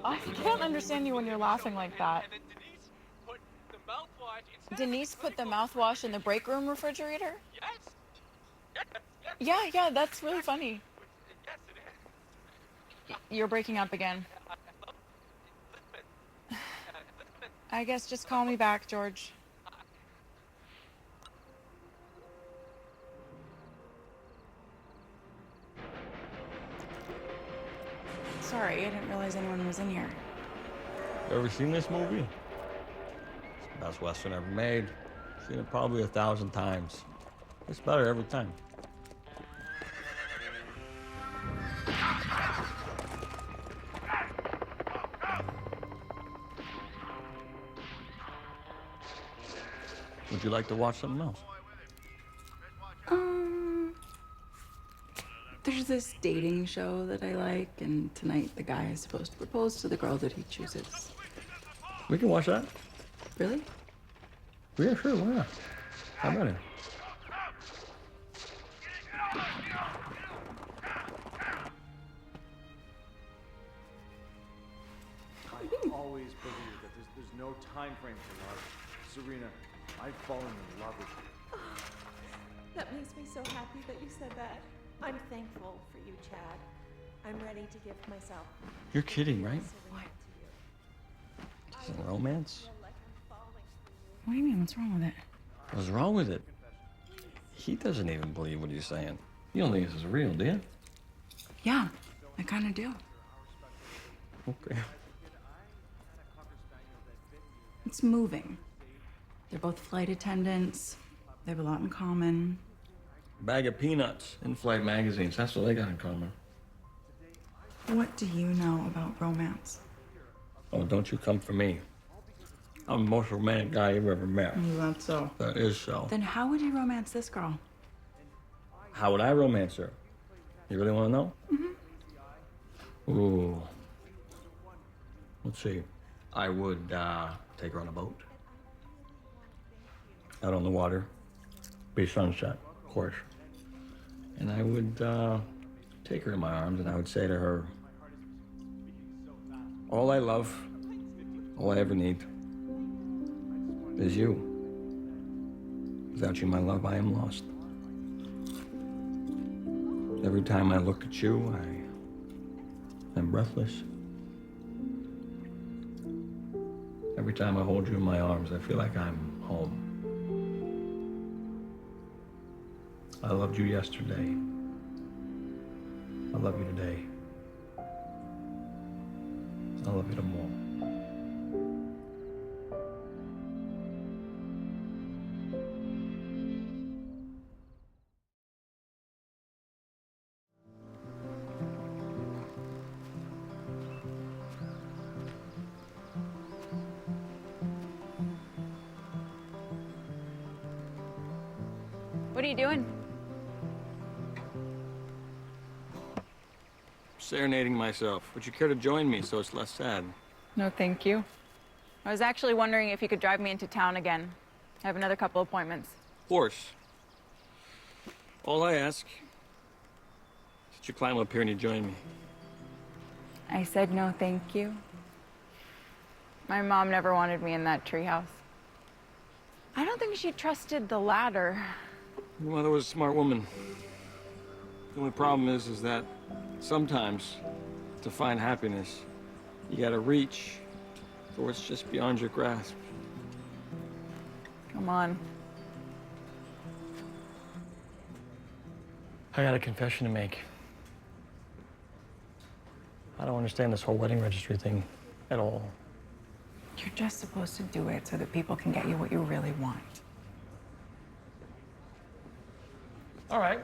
I can't understand you when you're laughing like that. Denise put the mouthwash in the break room refrigerator? Yes. Yeah, that's really funny. You're breaking up again. I guess just call me back, George. Sorry, I didn't realize anyone was in here. You ever seen this movie? It's the best Western ever made. Seen it probably 1,000 times. It's better every time. Would you like to watch something else? There's this dating show that I like, and tonight the guy is supposed to propose to the girl that he chooses. We can watch that. Really? Yeah, sure, why not? How about it? I always believe that there's no time frame for love. Serena, I've fallen in love with you. That makes me so happy that you said that. I'm thankful for you, Chad. I'm ready to give myself. You're kidding, right? Some romance? What do you mean? What's wrong with it? What's wrong with it? He doesn't even believe what he's saying. You don't think this is real, do you? Yeah, I kind of do. Okay. It's moving. They're both flight attendants. They have a lot in common. Bag of peanuts, in-flight magazines. That's what they got in common. What do you know about romance? Oh, don't you come for me. I'm the most romantic guy you've ever met. That's so. That is so. Then how would you romance this girl? How would I romance her? You really want to know? Mm-hmm. Ooh. Let's see. I would take her on a boat. Out on the water. Be sunset, of course. And I would take her in my arms and I would say to her, all I love, all I ever need is you. Without you, my love, I am lost. Every time I look at you, I'm breathless. Every time I hold you in my arms, I feel like I'm home. I loved you yesterday. I love you today. I love you tomorrow. What are you doing? Serenading myself. Would you care to join me so it's less sad? No, thank you. I was actually wondering if you could drive me into town again. I have another couple appointments. Of course. All I ask is that you climb up here and you join me. I said no, thank you. My mom never wanted me in that treehouse. I don't think she trusted the ladder. Your mother was a smart woman. The only problem is that sometimes, to find happiness, you gotta reach for what's just beyond your grasp. Come on. I got a confession to make. I don't understand this whole wedding registry thing at all. You're just supposed to do it so that people can get you what you really want. All right.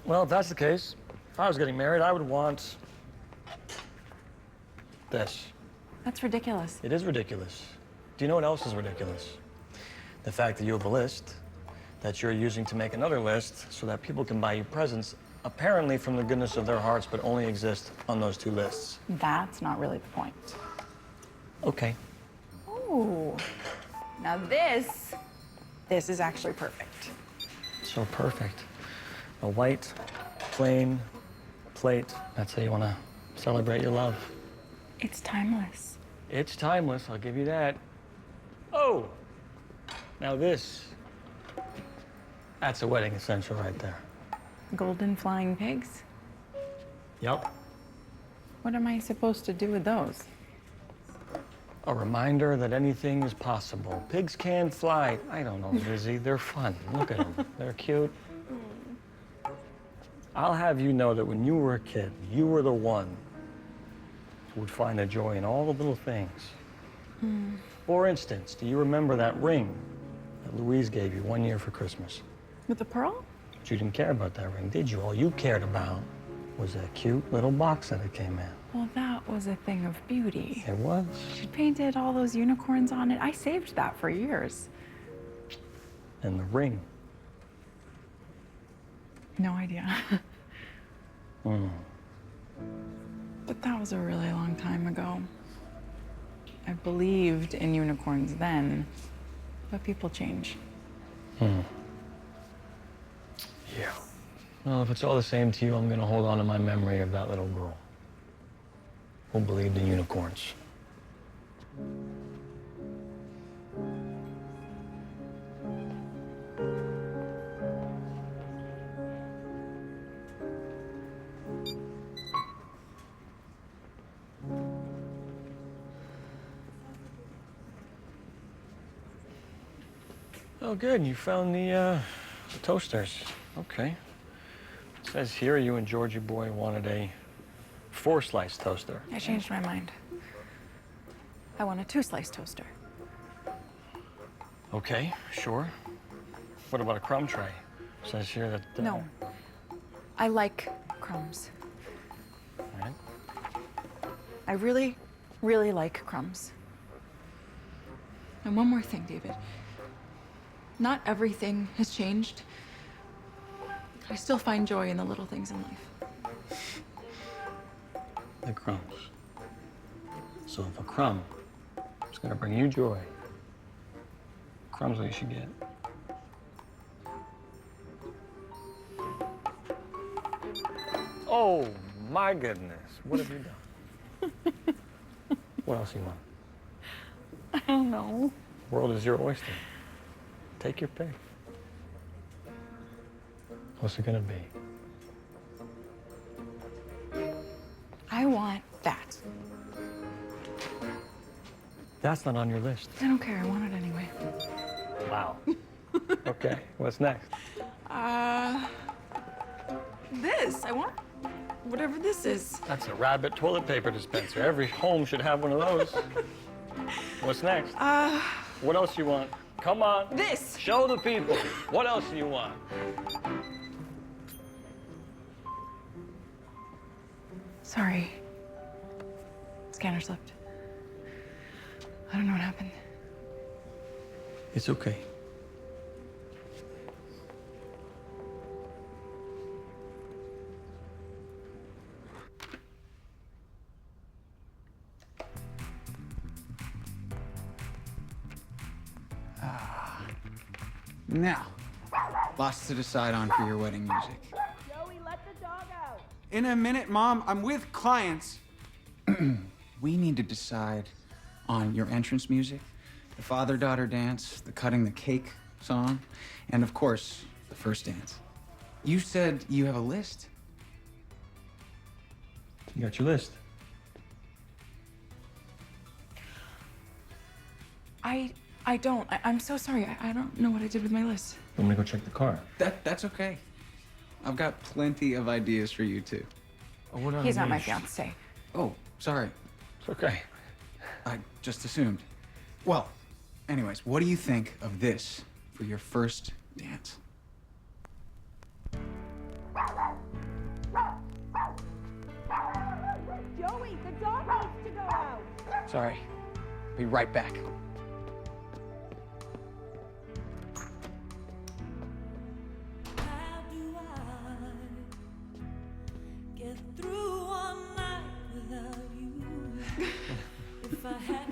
Well, if that's the case, if I was getting married, I would want this. That's ridiculous. It is ridiculous. Do you know what else is ridiculous? The fact that you have a list that you're using to make another list so that people can buy you presents, apparently from the goodness of their hearts, but only exist on those two lists. That's not really the point. Okay. Ooh. Now this is actually perfect. So perfect. A white, plain plate. That's how you want to celebrate your love. It's timeless. It's timeless, I'll give you that. Oh! Now this. That's a wedding essential right there. Golden flying pigs? Yep. What am I supposed to do with those? A reminder that anything is possible. Pigs can fly. I don't know, Lizzie. They're fun. Look at them. They're cute. I'll have you know that when you were a kid, you were the one who would find the joy in all the little things. For instance, do you remember that ring that Louise gave you one year for Christmas? With the pearl? But you didn't care about that ring, did you? All you cared about was that cute little box that it came in. Well, that was a thing of beauty. It was. She painted all those unicorns on it. I saved that for years. And the ring. No idea. But that was a really long time ago. I believed in unicorns then, but people change. Yeah. Well, if it's all the same to you, I'm gonna hold on to my memory of that little girl who believed in unicorns. Oh, good. You found the toasters. Okay. It says here you and Georgie boy wanted a 4-slice toaster. I changed my mind. I want a 2-slice toaster. Okay, sure. What about a crumb tray? It says here that... No. I like crumbs. All right. I really, really like crumbs. And one more thing, David. Not everything has changed. I still find joy in the little things in life. The crumbs. So if a crumb is gonna bring you joy, crumbs what you should get. Oh my goodness, what have you done? What else you want? I don't know. World is your oyster. Take your pick. What's it gonna be? I want that. That's not on your list. I don't care. I want it anyway. Wow. Okay, what's next? This. I want whatever this is. That's a rabbit toilet paper dispenser. Every home should have one of those. What's next? What else you want? Come on. This. Show the people. What else do you want? Sorry. Scanner slipped. I don't know what happened. It's okay. Now, lots to decide on for your wedding music. Joey, let the dog out. In a minute, Mom. I'm with clients. We need to decide on your entrance music, the father-daughter dance, the cutting the cake song, and of course, the first dance. You said you have a list? You got your list. I don't. I'm so sorry. I don't know what I did with my list. I'm gonna go check the car. That's okay. I've got plenty of ideas for you, too. Oh, we're not He's not my engaged. fiance. Oh, sorry. It's okay. I just assumed. Well, anyways, what do you think of this for your first dance? Joey, the dog needs to go out. Sorry. Be right back.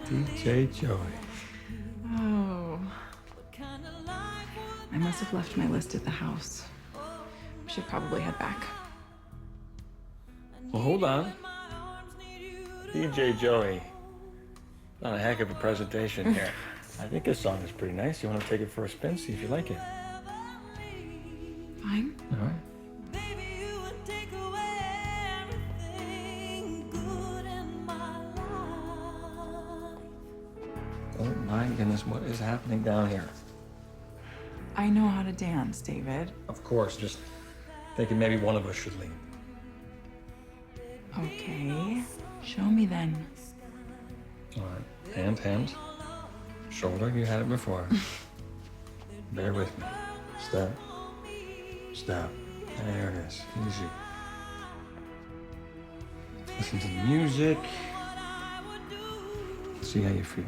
DJ Joey. Oh. I must have left my list at the house. We should probably head back. Well, hold on. DJ Joey. Not a heck of a presentation here. I think this song is pretty nice. You want to take it for a spin, see if you like it? Fine. All right. Oh my goodness, what is happening down here? I know how to dance, David. Of course, just thinking maybe one of us should lead. Okay. Show me then. All right, hand, shoulder, you had it before. Bear with me. Step, step. There it is, easy. Listen to the music. See how you feel.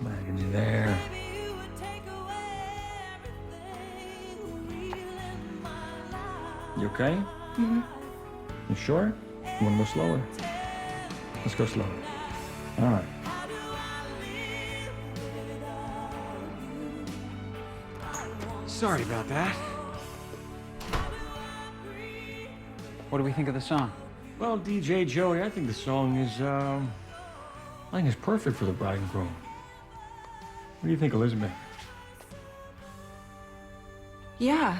Bagging you there. You okay? Mm-hmm. You sure? You want to go slower? Let's go slower. All right. Sorry about that. What do we think of the song? Well, DJ Joey, I think the song is, I think it's perfect for the bride and groom. What do you think, Elizabeth? Yeah.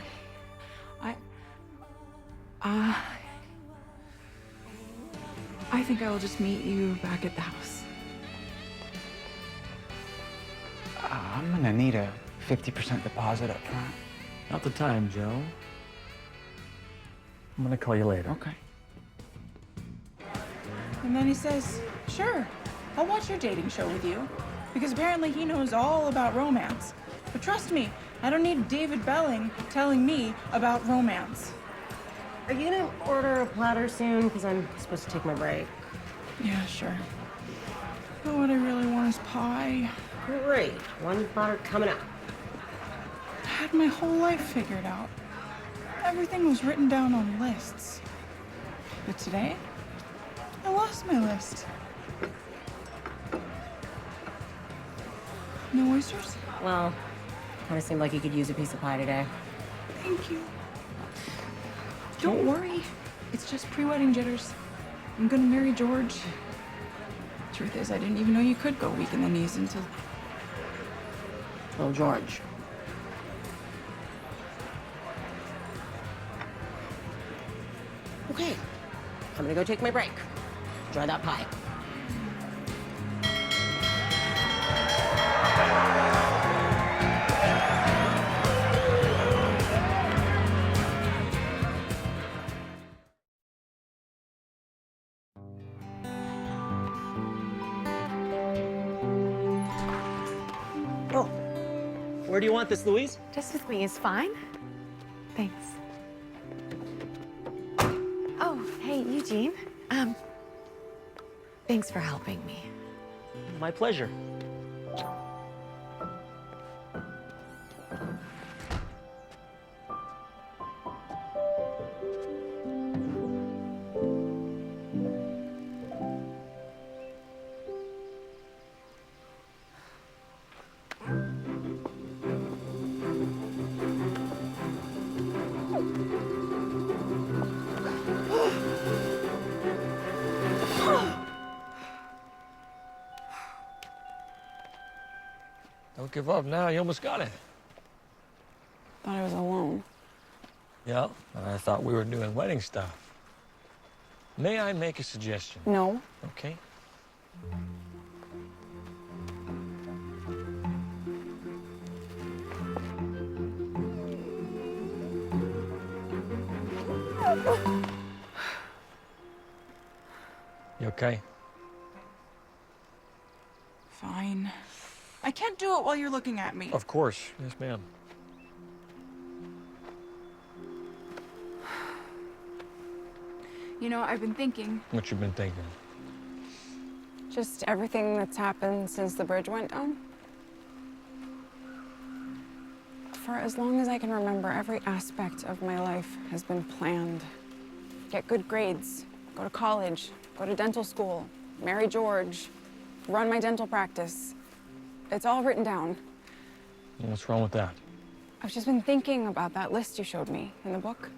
I think I will just meet you back at the house. I'm gonna need a 50% deposit up front. Not the time, Joe. I'm gonna call you later. Okay. And then he says, sure, I'll watch your dating show with you. Because apparently he knows all about romance. But trust me, I don't need David Belling telling me about romance. Are you gonna order a platter soon? Because I'm supposed to take my break. Yeah, sure. But what I really want is pie. Great. One platter coming up. I had my whole life figured out. Everything was written down on lists. But today, I lost my list. No oysters? Well, kind of seemed like you could use a piece of pie today. Thank you. Don't worry. It's just pre-wedding jitters. I'm gonna marry George. Truth is, I didn't even know you could go weak in the knees until... Well, George. Okay. I'm gonna go take my break. Enjoy that pie. Oh, where do you want this, Louise? Just with me is fine. Thanks. Oh, hey, Eugene. Thanks for helping me. My pleasure. Don't give up now. You almost got it. Thought I was alone. Yeah, and I thought we were doing wedding stuff. May I make a suggestion? No. Okay. You okay? Fine. I can't do it while you're looking at me. Of course. Yes, ma'am. You know, I've been thinking, What you been thinking? just everything that's happened since the bridge went down. For as long as I can remember, every aspect of my life has been planned. Get good grades, go to college, go to dental school, marry George, run my dental practice. It's all written down. What's wrong with that? I've just been thinking about that list you showed me in the book.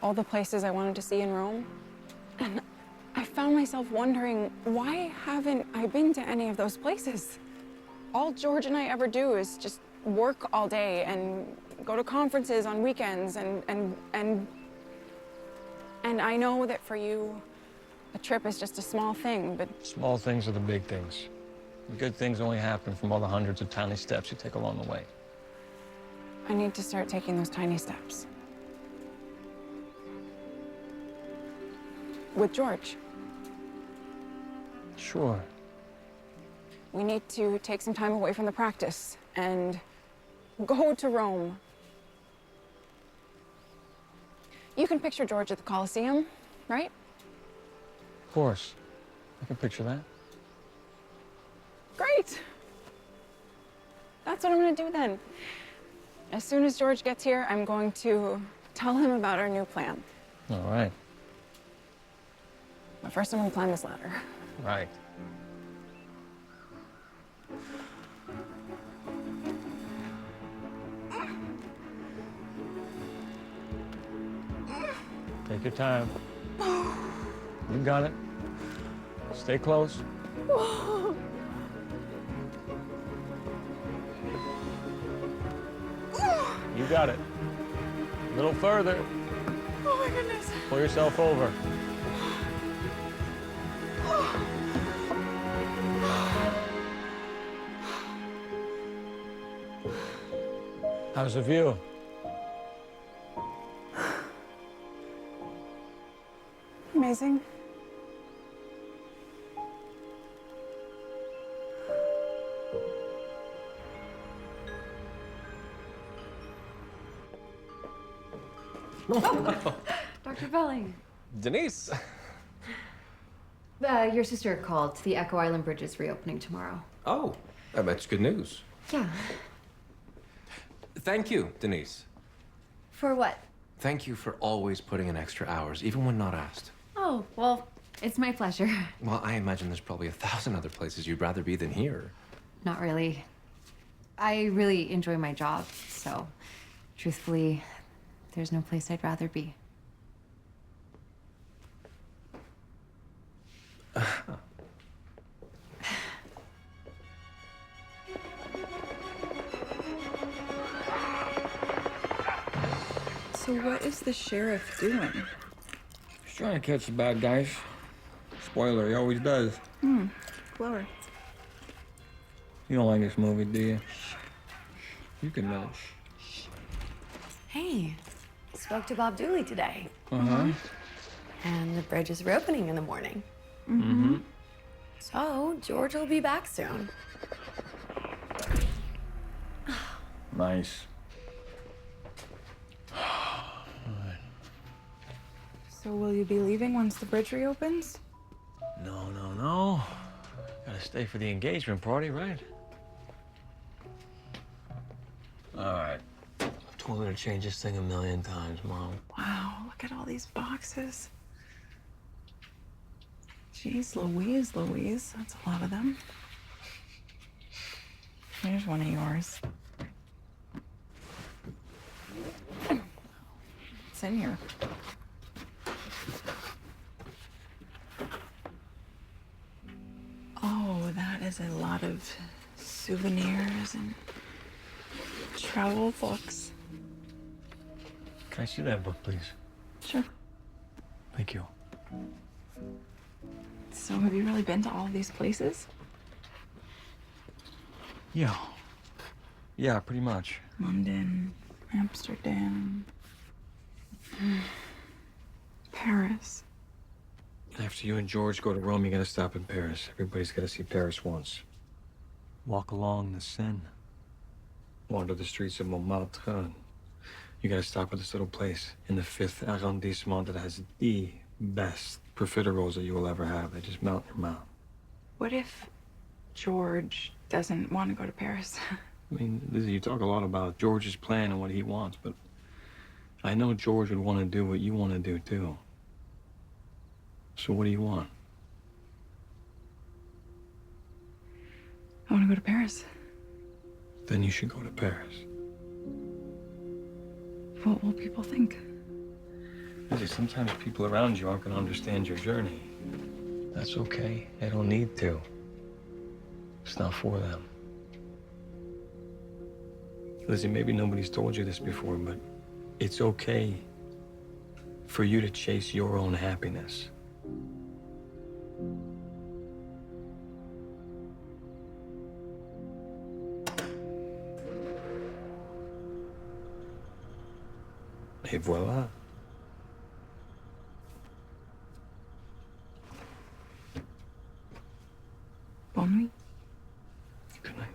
All the places I wanted to see in Rome. And I found myself wondering, why haven't I been to any of those places? All George and I ever do is just work all day and go to conferences on weekends and I know that for you, a trip is just a small thing, but Small things are the big things. The good things only happen from all the hundreds of tiny steps you take along the way. I need to start taking those tiny steps. With George. Sure. We need to take some time away from the practice and go to Rome. You can picture George at the Colosseum, right? Of course. I can picture that. Great. That's what I'm gonna do then. As soon as George gets here, I'm going to tell him about our new plan. All right. But first, I'm gonna climb this ladder. Right. Take your time. You got it. Stay close. You got it. A little further. Oh my goodness. Pull yourself over. How's the view? Amazing. Dr. Belling. Denise. Your sister called. The Echo Island Bridge is reopening tomorrow. Oh, that's good news. Yeah. Thank you, Denise. For what? Thank you for always putting in extra hours, even when not asked. Oh, well, it's my pleasure. Well, I imagine there's probably 1,000 other places you'd rather be than here. Not really. I really enjoy my job, so truthfully, there's no place I'd rather be. So what is the sheriff doing? He's trying to catch the bad guys. Spoiler, he always does. Clever. You don't like this movie, do you? You can Hey, spoke to Bob Dooley today. Uh-huh. And the bridge is reopening in the morning. Mm-hmm. So, George will be back soon. Nice. So will you be leaving once the bridge reopens? No. Gotta stay for the engagement party, right? All right. I've told her to change this thing 1,000,000 times, Mom. Wow, look at all these boxes. Jeez Louise, that's a lot of them. Here's one of yours. What's in here? Oh, that is a lot of souvenirs and travel books. Can I see that book, please? Sure. Thank you. So have you really been to all of these places? Yeah. Yeah, pretty much. London, Amsterdam, Paris. After you and George go to Rome, you gotta stop in Paris. Everybody's gotta see Paris once. Walk along the Seine. Wander the streets of Montmartre. You gotta stop at this little place in the 5th arrondissement that has the best profiteroles that you will ever have. They just melt in your mouth. What if George doesn't want to go to Paris? I mean, Lizzie, you talk a lot about George's plan and what he wants, but I know George would want to do what you want to do, too. So what do you want? I want to go to Paris. Then you should go to Paris. What will people think? Lizzie, sometimes people around you aren't going to understand your journey. That's okay. They don't need to. It's not for them. Lizzie, maybe nobody's told you this before, but it's okay for you to chase your own happiness. Et voilà. Bonne nuit. Good night.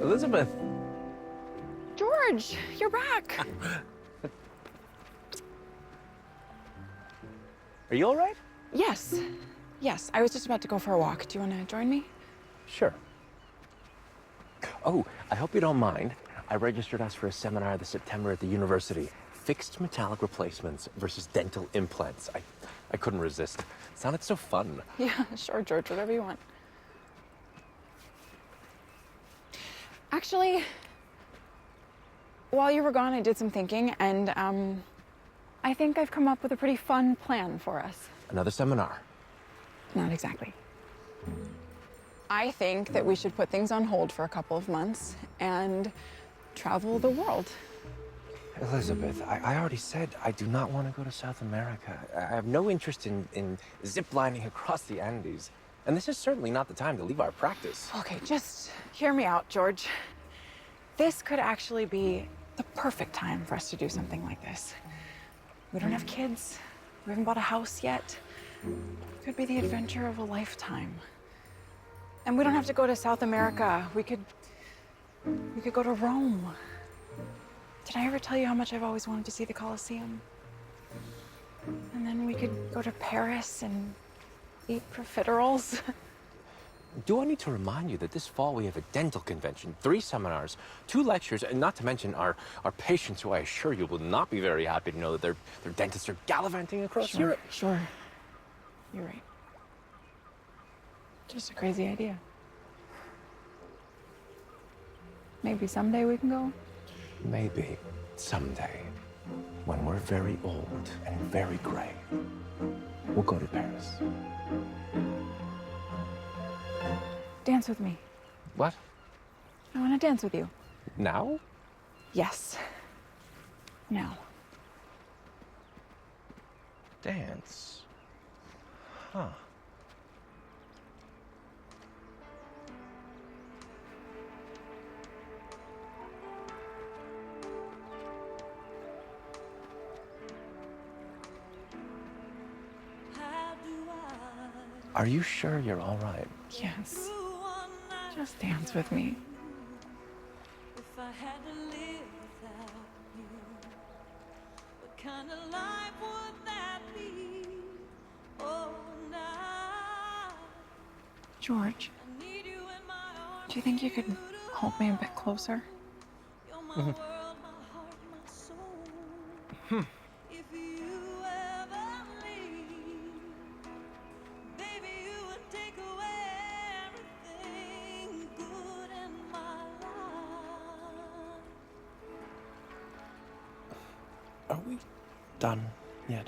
Elizabeth. George, you're back. Are you all right? Yes. Yes, I was just about to go for a walk. Do you want to join me? Sure. Oh, I hope you don't mind. I registered us for a seminar this September at the university. Fixed metallic replacements versus dental implants. I couldn't resist. It sounded so fun. Yeah, sure, George, whatever you want. Actually, while you were gone, I did some thinking, and I think I've come up with a pretty fun plan for us. Another seminar. Not exactly. I think that we should put things on hold for a couple of months and travel the world. Elizabeth, I already said I do not want to go to South America. I have no interest in ziplining across the Andes. And this is certainly not the time to leave our practice. Okay, just hear me out, George. This could actually be the perfect time for us to do something like this. We don't have kids. We haven't bought a house yet. It could be the adventure of a lifetime. And we don't have to go to South America. We could go to Rome. Did I ever tell you how much I've always wanted to see the Colosseum? And then we could go to Paris and eat profiteroles. Do I need to remind you that this fall we have a dental convention, 3 seminars, 2 lectures, and not to mention our patients, who I assure you will not be very happy to know that their dentists are gallivanting across Europe. Sure. You're right. Just a crazy idea. Maybe someday we can go? Maybe someday, when we're very old and very gray, we'll go to Paris. Dance with me. What? I want to dance with you. Now? Yes. Now. Dance? Huh. Are you sure you're all right? Yes. Just dance with me. If I had to live without you, what kind of life would that be? Oh, now George, I need you in my arms. do you think you could hold me a bit closer? You're my world, my heart, my soul. If you ever leave, baby, you would take away everything good in my life. Are we done yet?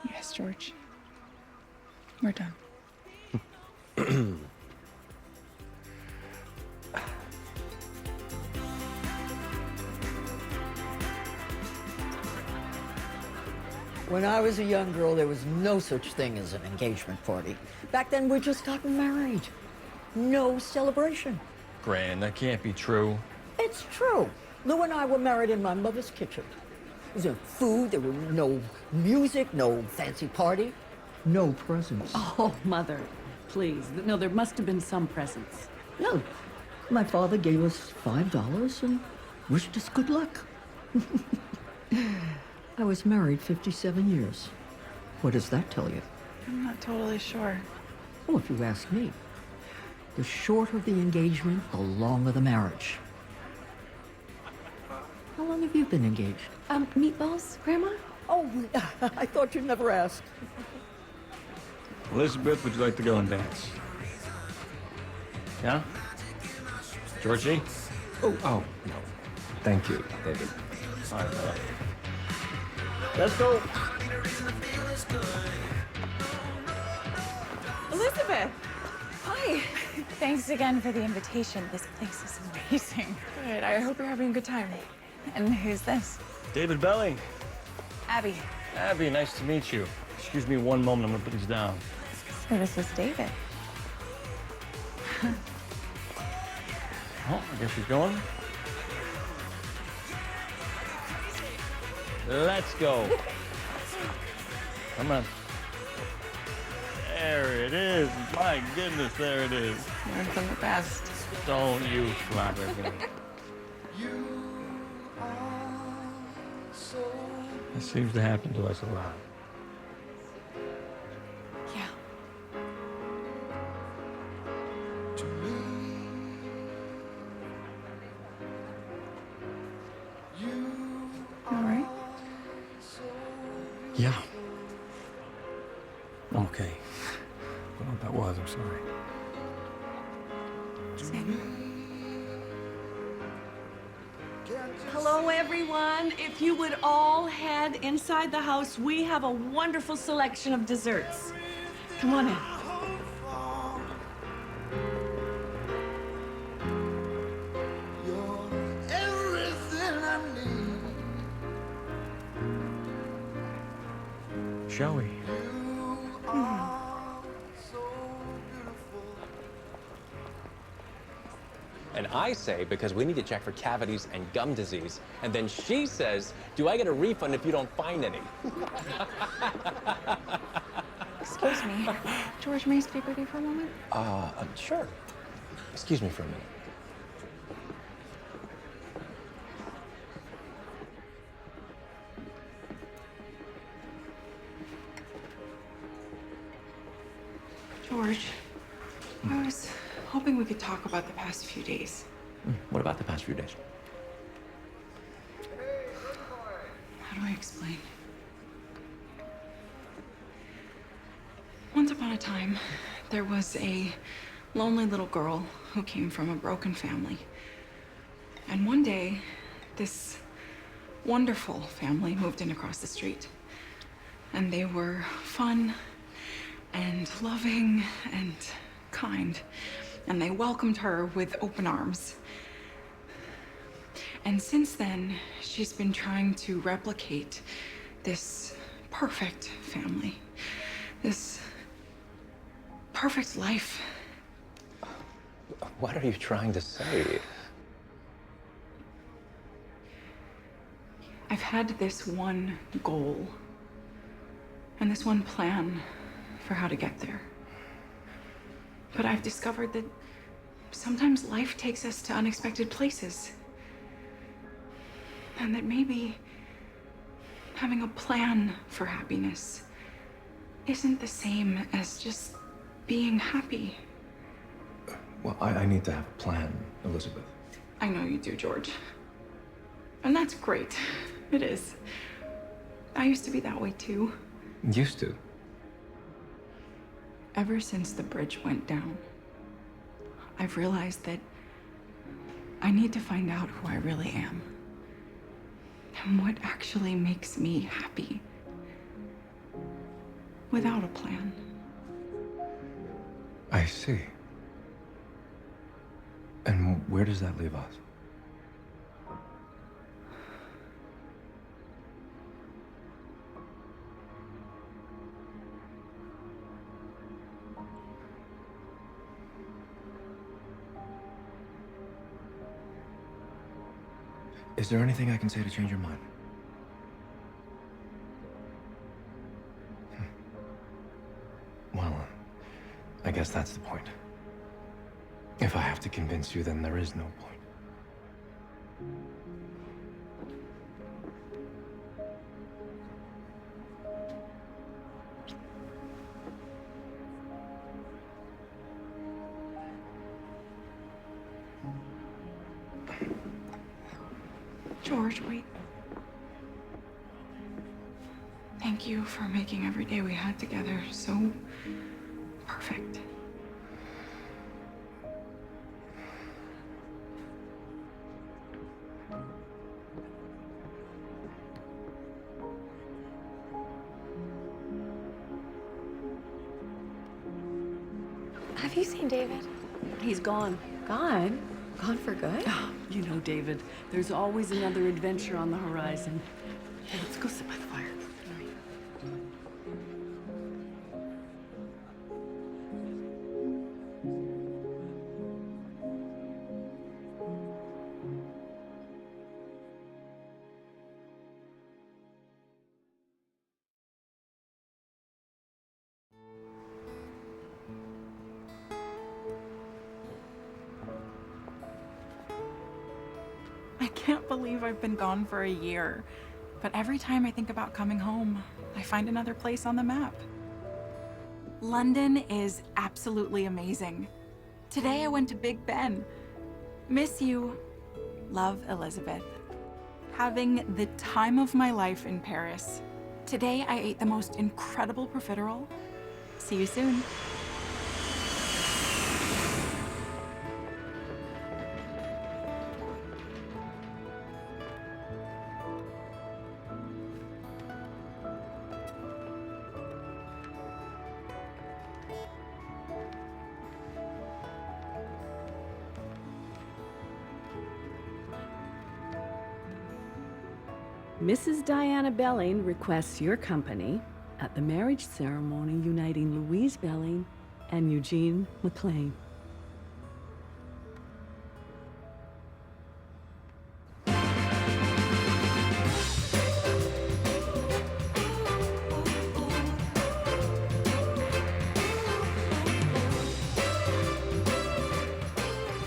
Yes, George. We're done. When I was a young girl, there was no such thing as an engagement party. Back then, we just gotten married. No celebration. Gran, that can't be true. It's true. Lou and I were married in my mother's kitchen. There was no food, there were no music, no fancy party, no presents. Oh, Mother, please. No, there must have been some presents. No. My father gave us $5 and wished us good luck. I was married 57 years. What does that tell you? I'm not totally sure. Well, if you ask me, the shorter the engagement, the longer the marriage. How long have you been engaged? Meatballs, Grandma? Oh, I thought you'd never ask. Elizabeth, would you like to go and dance? Yeah? Georgie? Oh, no. Thank you, David. All right, brother. Let's go. Elizabeth! Hi. Thanks again for the invitation. This place is amazing. Good. I hope you're having a good time. And who's this? David Belling. Abby. Abby, nice to meet you. Excuse me one moment, I'm gonna put these down. So this is David. Oh, I guess she's going. Let's go. Come on. There it is. My goodness, there it is. Learn from the best. Don't you flatter me. This seems to happen to us a lot. Yeah. Yeah. I'm okay. I don't know what that was, I'm sorry. Hello, everyone. If you would all head inside the house, we have a wonderful selection of desserts. Come on in. Shall we? And I say, because we need to check for cavities and gum disease. And then she says, do I get a refund if you don't find any? Excuse me. George, may I speak with you for a moment? Sure. Excuse me for a minute. George, I was hoping we could talk about the past few days. What about the past few days? How do I explain? Once upon a time, there was a lonely little girl who came from a broken family. And one day, this wonderful family moved in across the street. And they were fun and loving and kind. And they welcomed her with open arms. And since then, she's been trying to replicate this perfect family, this perfect life. What are you trying to say? I've had this one goal and this one plan for how to get there. But I've discovered that sometimes life takes us to unexpected places. And that maybe having a plan for happiness isn't the same as just being happy. Well, I need to have a plan, Elizabeth. I know you do, George. And that's great. It is. I used to be that way too. Used to. Ever since the bridge went down, I've realized that I need to find out who I really am. And what actually makes me happy. Without a plan. I see. And where does that leave us? Is there anything I can say to change your mind? Well, I guess that's the point. If I have to convince you, then there is no point. George, wait. Thank you for making every day we had together so perfect. Have you seen David? He's gone. Gone? Gone for good? You know, David, there's always another adventure on the horizon. Hey, let's go sit by the fire. I can't believe I've been gone for a year. But every time I think about coming home, I find another place on the map. London is absolutely amazing. Today I went to Big Ben. Miss you. Love, Elizabeth. Having the time of my life in Paris. Today, I ate the most incredible profiterole. See you soon. Mrs. Diana Belling requests your company at the marriage ceremony uniting Louise Belling and Eugene McLean.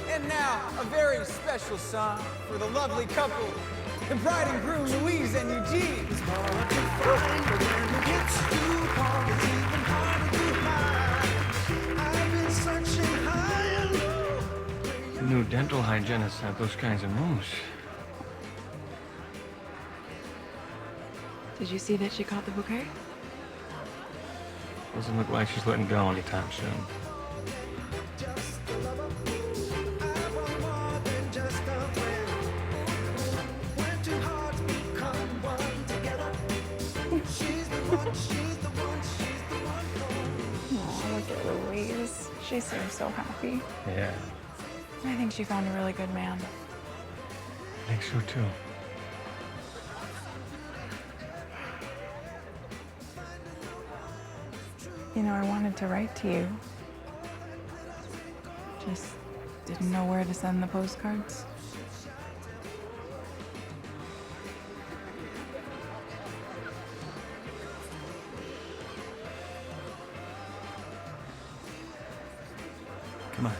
And now, a very special song for the lovely couple, the bride and groom, Louise and Eugene. Who knew dental hygienists have those kinds of rooms? Did you see that she caught the bouquet? Doesn't look like she's letting go anytime soon. Oh, look at Louise. She seems so happy. Yeah, I think she found a really good man. I think so too. You know, I wanted to write to you. Just didn't know where to send the postcards. Come on.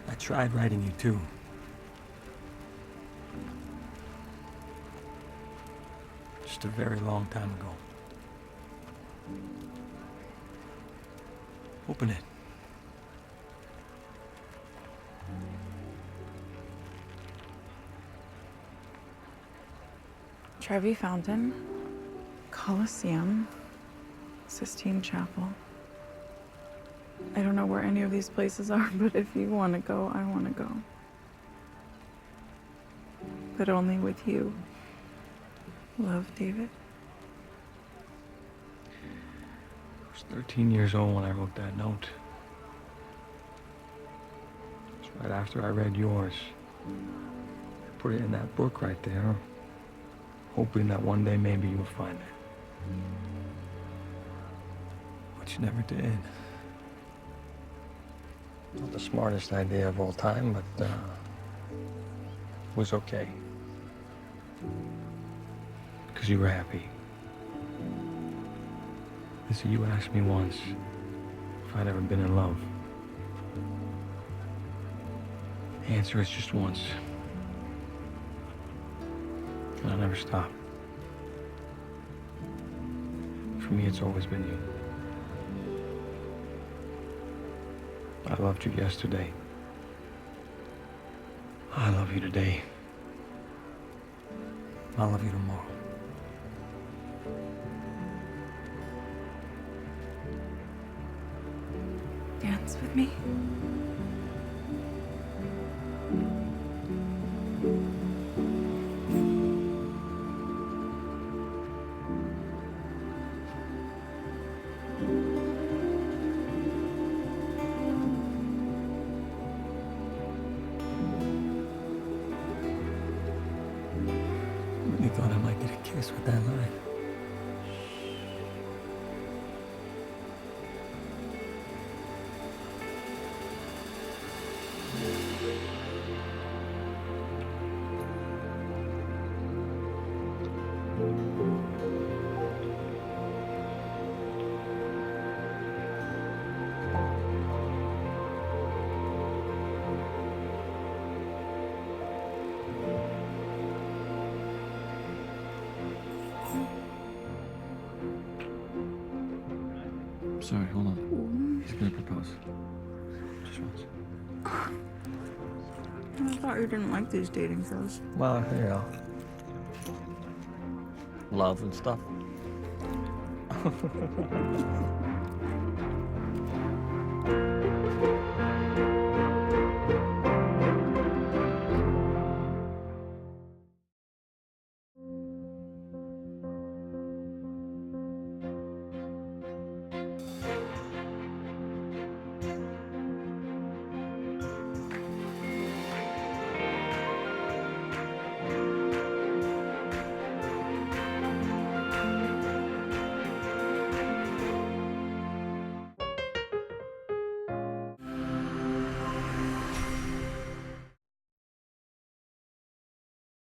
I tried writing you too. Just a very long time ago. Open it. Trevi Fountain, Coliseum, Sistine Chapel. I don't know where any of these places are, but if you want to go, I want to go. But only with you. Love, David. I was 13 years old when I wrote that note. It was right after I read yours. I put it in that book right there, hoping that one day maybe you'll find it. But you never did. Not the smartest idea of all time, but it was okay. Because you were happy. Listen, you asked me once if I'd ever been in love. The answer is just once. And I'll never stop. For me, it's always been you. I loved you yesterday. I love you today. I love you tomorrow. Dance with me? I really thought I might get a kiss with that line. Sorry, hold on. He's gonna propose. Just once. I thought you didn't like these dating shows. Well, you know. Love and stuff.